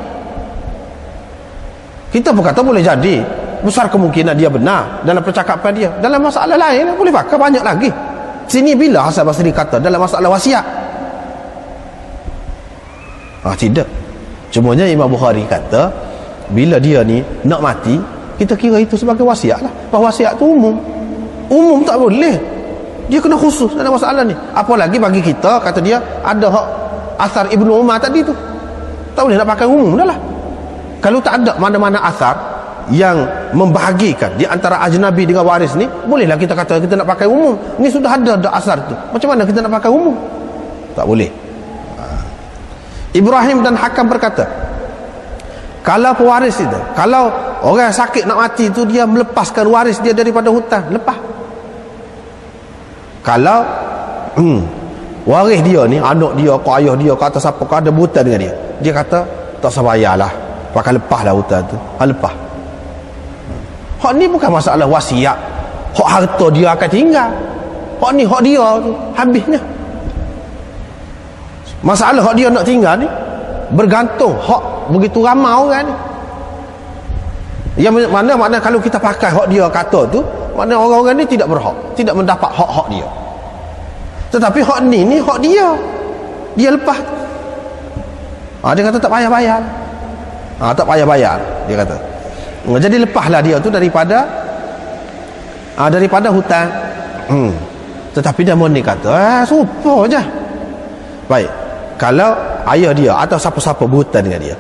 Kita pun kata boleh jadi besar kemungkinan dia benar dalam percakapan dia. Dalam masalah lain boleh pakai banyak lagi. Sini bila Hasan Basri kata dalam masalah wasiat? Tidak. Cumanya Imam Bukhari kata bila dia ni nak mati, kita kira itu sebagai wasiat lah. Bahawa wasiat tu umum. Umum tak boleh. Dia kena khusus dalam masalah ni. Apalagi bagi kita, kata dia, ada hak asar Ibnu Umar tadi tu. Tak boleh nak pakai umum dah lah. Kalau tak ada mana-mana asar yang membahagikan di antara ajnabi dengan waris ni, bolehlah kita kata kita nak pakai umum. Ni sudah ada asar tu. Macam mana kita nak pakai umum? Tak boleh. Ibrahim dan Hakam berkata, kalau pewaris itu, kalau orang sakit nak mati tu, dia melepaskan waris dia daripada hutang, lepas. Kalau waris dia ni, anak dia, kau ayah dia, kau atas siapa, kau ada hutang dengan dia, dia kata tak usah bayarlah, pakai lepaslah hutang tu, lepas. Hak ni bukan masalah wasiat, hak harta dia akan tinggal. Hak ni hak dia tu, habisnya. Masalah hak dia nak tinggal ni bergantung hak begitu ramai orang ni. Yang mana kalau kita pakai hak dia kata tu, makna orang-orang ni tidak berhak, tidak mendapat hak-hak dia. Tetapi hak ni hak dia. Dia lepas. Dia kata tak payah bayar. Tak payah bayar, dia kata. Jadi lepaslah dia tu daripada hutang. Tetapi dia ni kata, serupa je. Baik. Kalau ayah dia atau siapa-siapa berhutang dengan dia,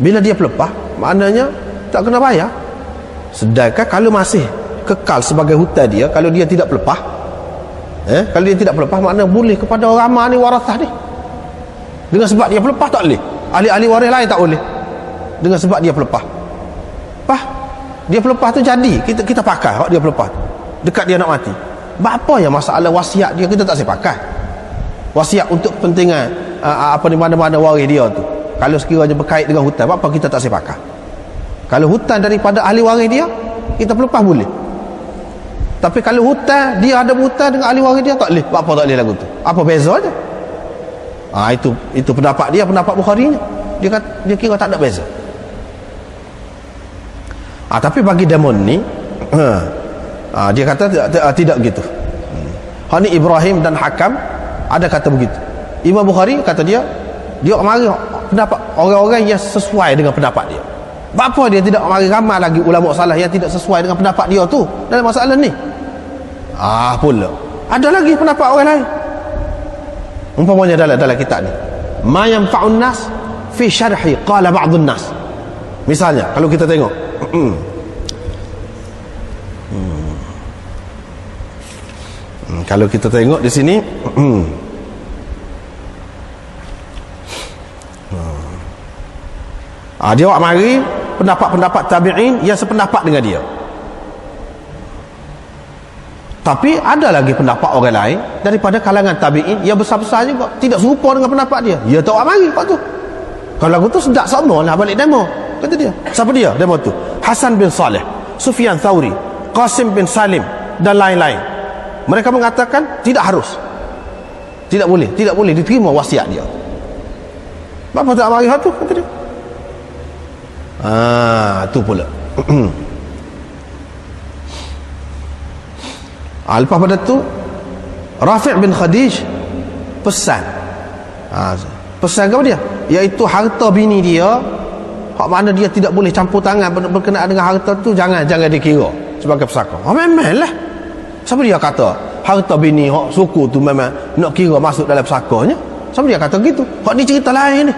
bila dia pelepah, maknanya tak kena bayar. Sedangkan kalau masih kekal sebagai hutang dia, kalau dia tidak pelepah, kalau dia tidak pelepah, maknanya boleh kepada orang ramah ni, warasah ni. Dengan sebab dia pelepah tak boleh. Ahli-ahli waris lain tak boleh. Dengan sebab dia pelepah. Dia pelepah tu jadi kita pakai hak dia pelepah dekat dia nak mati. Apa yang masalah wasiat dia kita tak boleh pakai. Wasiat untuk kepentingan di mana-mana waris dia tu, kalau sekiranya berkait dengan hutang, apa kita tak boleh pakai. Kalau hutang daripada ahli waris dia, kita pelepah boleh. Tapi kalau hutang, dia ada hutang dengan ahli waris dia, tak boleh. Apa tak boleh lagu tu? Apa bezanya? Itu pendapat dia, pendapat Bukhari nya. Dia kira tak ada beza. Tapi bagi Damon ni, dia kata tidak gitu. Hani Ibrahim dan Hakam ada kata begitu. Imam Bukhari kata dia mari pendapat orang-orang yang sesuai dengan pendapat dia. Apa dia tidak mari ramai lagi ulama salah yang tidak sesuai dengan pendapat dia tu dalam masalah ni? Pula ada lagi pendapat orang lain. Umpamanya dalam kitab ni, ma yanfa'un nas fi syarhi qala ba'dun nas. Misalnya kalau kita tengok kalau kita tengok di sini dia awak mari pendapat-pendapat tabi'in yang sependapat dengan dia. Tapi ada lagi pendapat orang lain daripada kalangan tabi'in yang besar-besar juga, tidak serupa dengan pendapat dia. Ya tak awak mari pak tu. Kalau lagu tu sedak sama lah balik demo, kata dia. Siapa dia demo tu? Hasan bin Saleh, Sufyan Thauri, Qasim bin Salim dan lain-lain. Mereka mengatakan tidak harus, tidak boleh diterima wasiat dia. Apa tak mari tu, kata dia. Tu pula. Lepas pada tu Rafi' bin Khadij pesan kepada dia, iaitu harta bini dia, hak mana dia tidak boleh campur tangan berkenaan dengan harta tu, jangan dikira sebagai pesaka. Memanglah. Siapa dia kata harta bini hak suku tu memang nak kira masuk dalam pesakanya? Siapa dia kata gitu? Hak ni cerita lain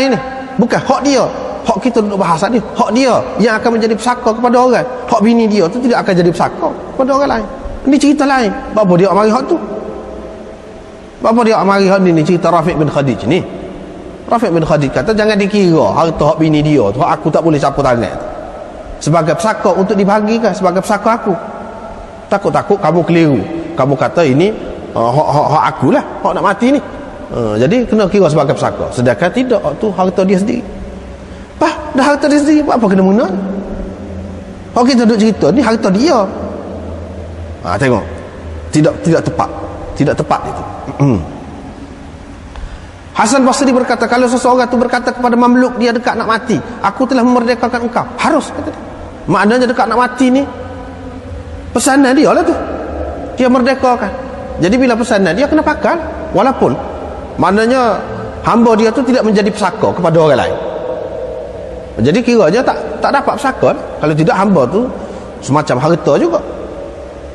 ni. Bukan hak dia. Hak kita duduk bahasa ni, hak dia yang akan menjadi pesaka kepada orang. Hak bini dia tu tidak akan jadi pesaka kepada orang lain. Ini cerita lain. Apa dia mari hak tu? Apa dia mari hak ni cerita Rafi' bin Khadij ni. Rafi' bin Khadij kata jangan dikira harta hak bini dia tu, hak aku tak boleh campur tangan sebagai pesaka untuk dibahagikan sebagai pesaka aku. Takut-takut kamu keliru. Kamu kata ini hak akulah, hak nak mati ni. Jadi kena kira sebagai pesaka. Sedangkan tidak, hak tu harta dia sendiri. Dah harta dia sendiri, apa kena mengena? Hak kita duduk cerita ni harta dia. Tengok, tidak tepat, tidak tepat itu. Hasan Basri berkata, kalau seseorang tu berkata kepada mamluk dia dekat nak mati, aku telah memerdekakan engkau, harus, kata dia. Maknanya dekat nak mati ni pesanan dia lah tu, dia merdekakan. Jadi bila pesanan dia kena pakai, walaupun maknanya hamba dia tu tidak menjadi pesaka kepada orang lain. Jadi kiranya tak dapat pesaka. Kalau tidak, hamba tu semacam harta juga.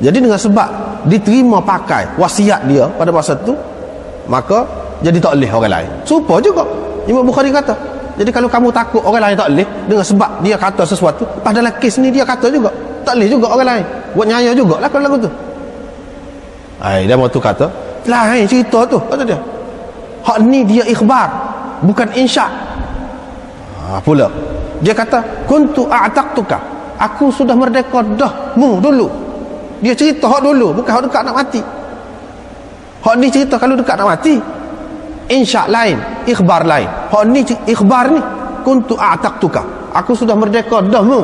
Jadi dengan sebab diterima pakai wasiat dia pada masa tu, maka jadi tak boleh orang lain. Serupa juga Imam Bukhari kata, jadi kalau kamu takut orang lain tak boleh dengan sebab dia kata sesuatu, padahal kes ni dia kata juga tak boleh juga orang lain, buat nyaya juga lah kalau lagu tu. Dia mau tu kata lain cerita tu, kata dia. Hak ni dia ikhbar, bukan insya. Pula dia kata kuntu a'taqtuka, aku sudah merdeka dah mu dulu. Dia cerita hak dulu, bukan hak dekat nak mati. Hak ni cerita kalau dekat nak mati, insya lain, ikhbar lain. Hak ni ikhbar ni kuntu a'taqtuka, aku sudah merdeka dah mu.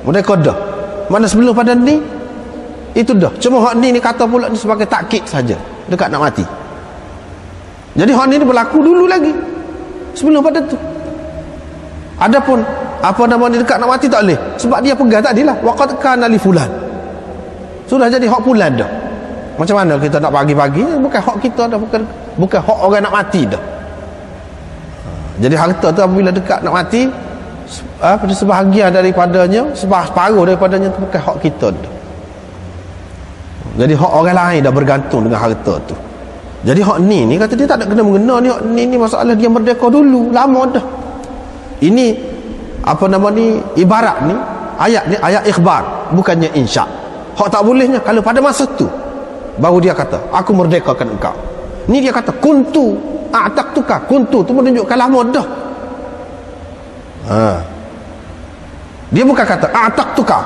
Merdeka dah. Mana sebelum pada ni itu dah. Cuma hak ni kata pula ni sebagai takkid saja dekat nak mati. Jadi hak ni berlaku dulu lagi sebelum pada tu. Adapun apa nama ni dekat nak mati tak boleh, sebab dia pegang tadilah waqad kana li fulan, sudah jadi hak fulan dah. Macam mana kita nak bagi-bagi, bukan hak kita dah, bukan hak orang nak mati dah. Jadi harta tu apabila dekat nak mati, sebahagian daripadanya, separuh daripadanya tu bukan hak kita dah. Jadi hak orang lain dah bergantung dengan harta tu. Jadi hak ni kata dia tak ada kena mengena ni. Hak ni masalah dia merdeka dulu, lama dah. Ini apa nama ni, ibarat ni, ayat ni ayat ikhbar, bukannya insya. Hak tak bolehnya kalau pada masa tu baru dia kata aku merdekakan engkau. Ni dia kata kuntu a'taqtuka, kuntu tu menunjukkan lama dah. Dia bukan kata a'taqtuka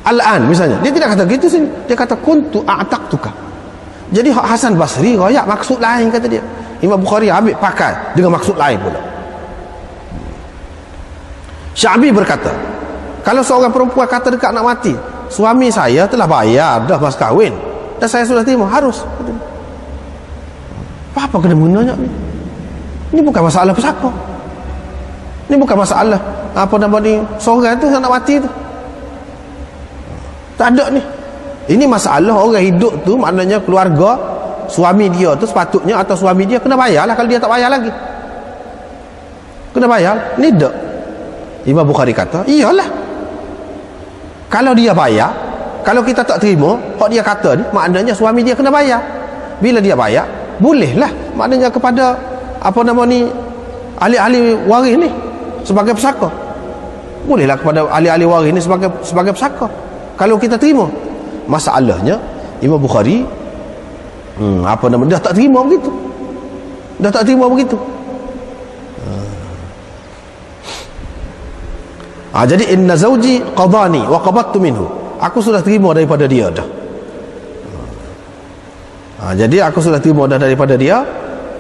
al-an misalnya, dia tidak kata gitu sini, dia kata kuntu a'taqtuka. Jadi hak Hasan Basri royak maksud lain, kata dia. Imam Bukhari ambil pakai dengan maksud lain pula. Syabi berkata, kalau seorang perempuan kata dekat nak mati, suami saya telah bayar dah mas kahwin dan saya sudah terima, harus. Apa kena mengenanya ni? Ini bukan masalah pesaka. Ini bukan masalah apa nama ni, seorang tu nak mati tu. Tak ada ni. Ini masalah orang hidup tu, maknanya keluarga, suami dia tu sepatutnya atau suami dia kena bayar lah. Kalau dia tak bayar lagi, kena bayar. Ni tak. Imam Bukhari kata iyalah, kalau dia bayar, kalau kita tak terima hak dia kata ni, maknanya suami dia kena bayar. Bila dia bayar, bolehlah maknanya kepada apa nama ni, ahli-ahli waris ni sebagai pesaka. Bolehlah kepada ahli-ahli waris ni sebagai pesaka kalau kita terima. Masalahnya Imam Bukhari apa nama, dah tak terima begitu. Dah tak terima begitu. Jadi inna zawji qadani wa qabattu minhu, aku sudah terima daripada dia dah. Jadi aku sudah terima dah daripada dia,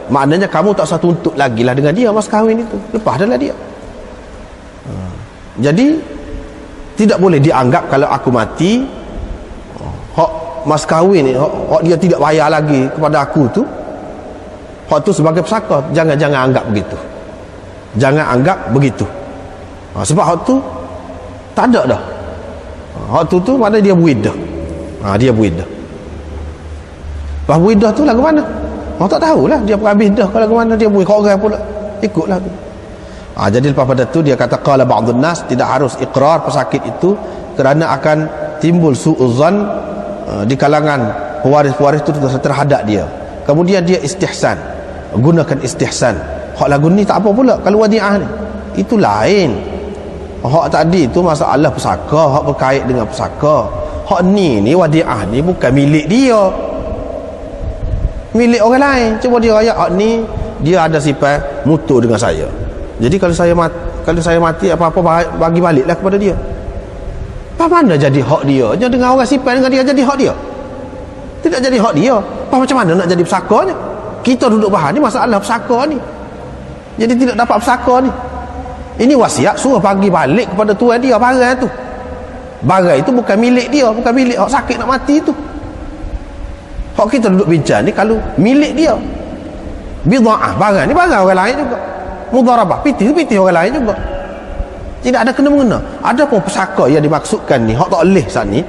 maknanya kamu tak usah tuntut lagi lah dengan dia mas kahwin itu, lepas dah lah dia. Jadi tidak boleh dianggap kalau aku mati, hak mas kahwin ni, hak dia tidak bayar lagi kepada aku tu, hak tu sebagai pesaka. Jangan anggap begitu. Jangan anggap begitu. Sebab hak tu tak ada dah. Hak tu mana dia buidah. Dia buidah. Lepas buidah tu lagu mana? Tak tahulah dia habis dah kalau lagu mana dia buih kau orang pula ikutlah tu. Jadi lepas pada tu dia kata qala ba'dun nas, tidak harus iqrar pesakit itu kerana akan timbul su'uzan di kalangan pewaris-pewaris itu terhadap dia. Kemudian dia istihsan, gunakan istihsan. Hak lagu ni tak apa pula kalau wadi'ah ni, itu lain. Hak tadi tu masalah pesaka, hak berkait dengan pesaka. Hak ni wadi'ah ni bukan milik dia, milik orang lain. Cuma dia raya hak ni dia ada sifat mutu dengan saya. Jadi kalau saya mati apa-apa bagi baliklah kepada dia. Apa mana jadi hak dia? Jangan dengan orang sifat dengan dia jadi hak dia. Tidak jadi hak dia. Lepas macam mana nak jadi pesakanya? Kita duduk bahan ni masalah pesaka ni. Jadi tidak dapat pesaka ni. Ini wasiat suruh bagi balik kepada tuan dia barang tu. Barang itu bukan milik dia, bukan milik hak sakit nak mati tu. Hak kita duduk bincang ni kalau milik dia. Bid'ah, barang ni barang orang lain juga. Mudharabah, piti tu piti orang lain juga. Tidak ada kena-mengena. Ada pun pesaka yang dimaksudkan ni hak tak leh saat ni.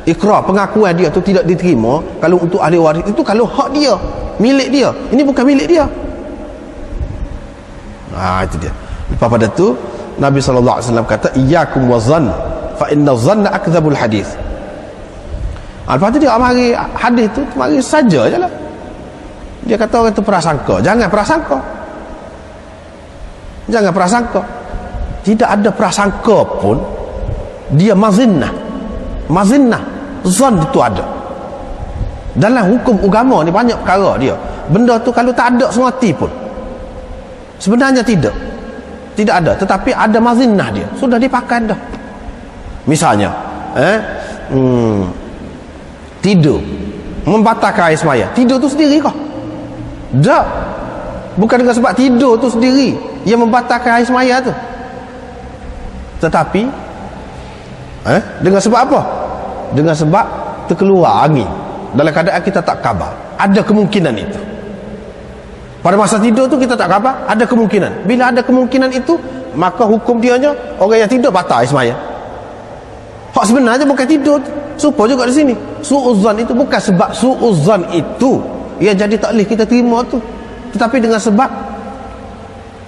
Ikrar, pengakuan dia tu tidak diterima kalau untuk ahli waris itu kalau hak dia, milik dia. Ini bukan milik dia. Itu dia. Lepas pada tu Nabi SAW kata iyyakum wazann fa inna zanna akdzabul hadis. Lepas tu dia mari hadis tu mari saja je lah. Dia kata orang tu prasangka. Jangan prasangka. Jangan prasangka. Tidak ada prasangka pun dia mazinnah. Mazinnah, zon itu ada. Dalam hukum agama ni banyak perkara dia. Benda tu kalau tak ada semati pun sebenarnya tidak ada, tetapi ada mazinnah dia. Sudah dipakai dah. Misalnya tidur membatalkan air semaya. Tidur tu sendiri kah? Tak. Bukan dengan sebab tidur tu sendiri yang membatalkan air semaya tu. Tetapi dengan sebab apa? Dengan sebab terkeluar angin dalam keadaan kita tak khabar. Ada kemungkinan itu. Pada masa tidur tu kita tak khabar, ada kemungkinan. Bila ada kemungkinan itu, maka hukum dianya orang yang tidur batal semaya. Hak sebenarnya bukan tidur. Serupa juga di sini. Su'uzzan itu bukan sebab su'uzzan itu yang jadi tak boleh kita terima tu. Tetapi dengan sebab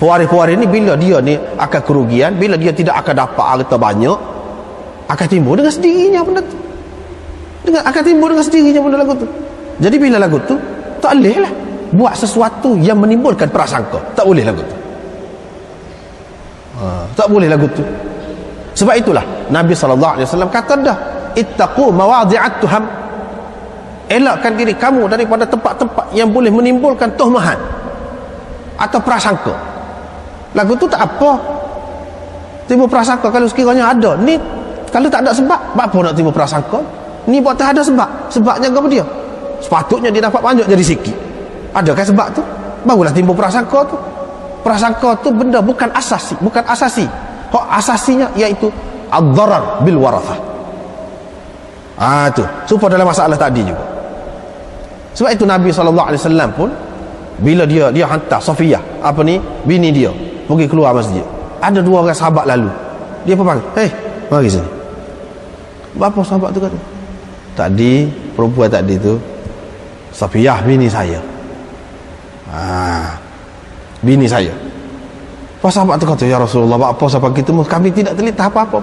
pewaris-pewaris ni bila dia ni akan kerugian, bila dia tidak akan dapat harta banyak, akan timbul dengan sendirinya benda tu. Akan timbul dengan sendirinya benda lagu tu. Jadi bila lagu tu tak boleh lah buat sesuatu yang menimbulkan prasangka. Tak boleh lagu tu. Tak boleh lagu tu. Sebab itulah Nabi SAW kata dah, ittaqu mawadhi'at tuham. Elakkan diri kamu daripada tempat-tempat yang boleh menimbulkan tuhmahan atau prasangka. Lagu tu tak apa timbul prasangka kalau sekiranya ada. Ni kalau tak ada sebab, apa nak timbul prasangka? Ni buat tak ada sebab. Sebabnya apa dia? Sepatutnya dia dapat banyak jadi sikit. Adakah sebab tu? Barulah timbul prasangka tu. Prasangka tu benda bukan asasi, bukan asasi. Hak asasinya iaitu ad-darar bil warathah. Tu supaya dalam masalah tadi juga. Sebab itu Nabi SAW pun bila dia hantar Safiyah, bini dia pergi keluar masjid. Ada dua orang sahabat lalu. Dia pun panggil, mari sini. Apa sahabat tu kata? Tadi perempuan tadi tu Safiyah bini saya. Bini saya. Pas sahabat tu kata, ya Rasulullah, apa sahabat kita kami tidak terlintas apa-apa.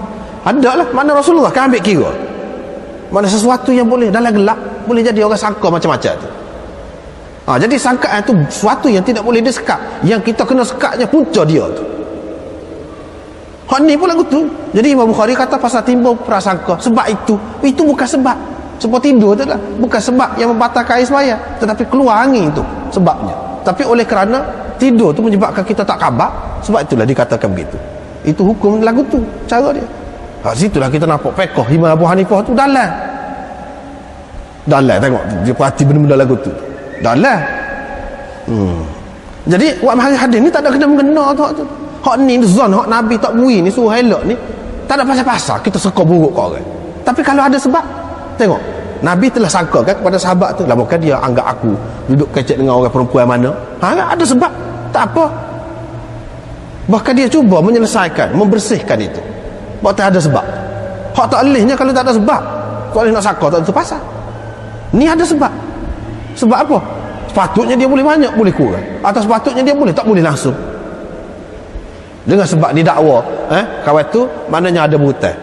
Adalah mana Rasulullah kan ambil kira. Mana sesuatu yang boleh dalam gelap boleh jadi orang sangka macam-macam tu. Jadi sangkaan tu sesuatu yang tidak boleh disekat. Yang kita kena sekatnya punca dia tu. Hak ni pun lagu tu. Jadi Imam Bukhari kata pasal timbul prasangka. Sebab itu bukan sebab. Sebab tidur tu lah. Bukan sebab yang membatalkan air semaya. Tetapi keluar angin tu sebabnya. Tapi oleh kerana tidur tu menyebabkan kita tak khabar, sebab itulah dikatakan begitu. Itu hukum lagu tu, cara dia. Situlah kita nampak fiqh Imam Abu Hanifah tu dalam tengok dia perhati benda-benda lagu tu dalam. Jadi buat hadis ni tak ada kena-mengena tu. Hak ni zon, hak Nabi tak bui ni suruh elok ni tak ada pasal-pasal kita seka buruk kat orang. Tapi kalau ada sebab, tengok Nabi telah sangkakan kepada sahabat tu, lah bukan dia anggap aku duduk kecek dengan orang perempuan mana. Ada sebab, tak apa. Bahkan dia cuba menyelesaikan, membersihkan itu. Buat tak ada sebab. Hak tak lehnya kalau tak ada sebab. Tak boleh nak sangka tak ada pasal. Ni ada sebab. Sebab apa? Sepatutnya dia boleh banyak, boleh kurang. Atau sepatutnya dia boleh, tak boleh langsung. Dengan sebab didakwa, kawan tu maknanya ada berhutang.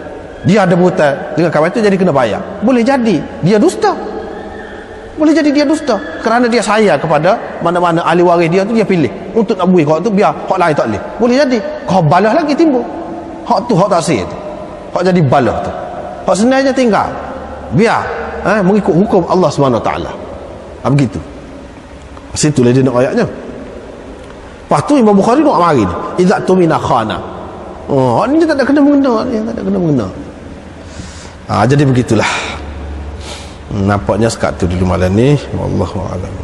Dia ada berhutang dengan kawan tu, jadi kena bayar. Boleh jadi dia dusta. Boleh jadi dia dusta kerana dia sayang kepada mana-mana ahli waris dia tu, dia pilih untuk nak bui hak tu biar hak lain tak boleh. Boleh jadi kau balas lagi timbul. Hak tu hak tak sah tu. Hak jadi balas tu. Hak sebenarnya tinggal biar mengikut hukum Allah SWT. Begitu. Situlah dia nak ayatnya. Lepas tu Imam Bukhari nak mari ni, idza tumina khana. Ni tak ada kena mengena, jadi begitulah. Nampaknya sekat tu dulu malam ni. Wallahu a'lam.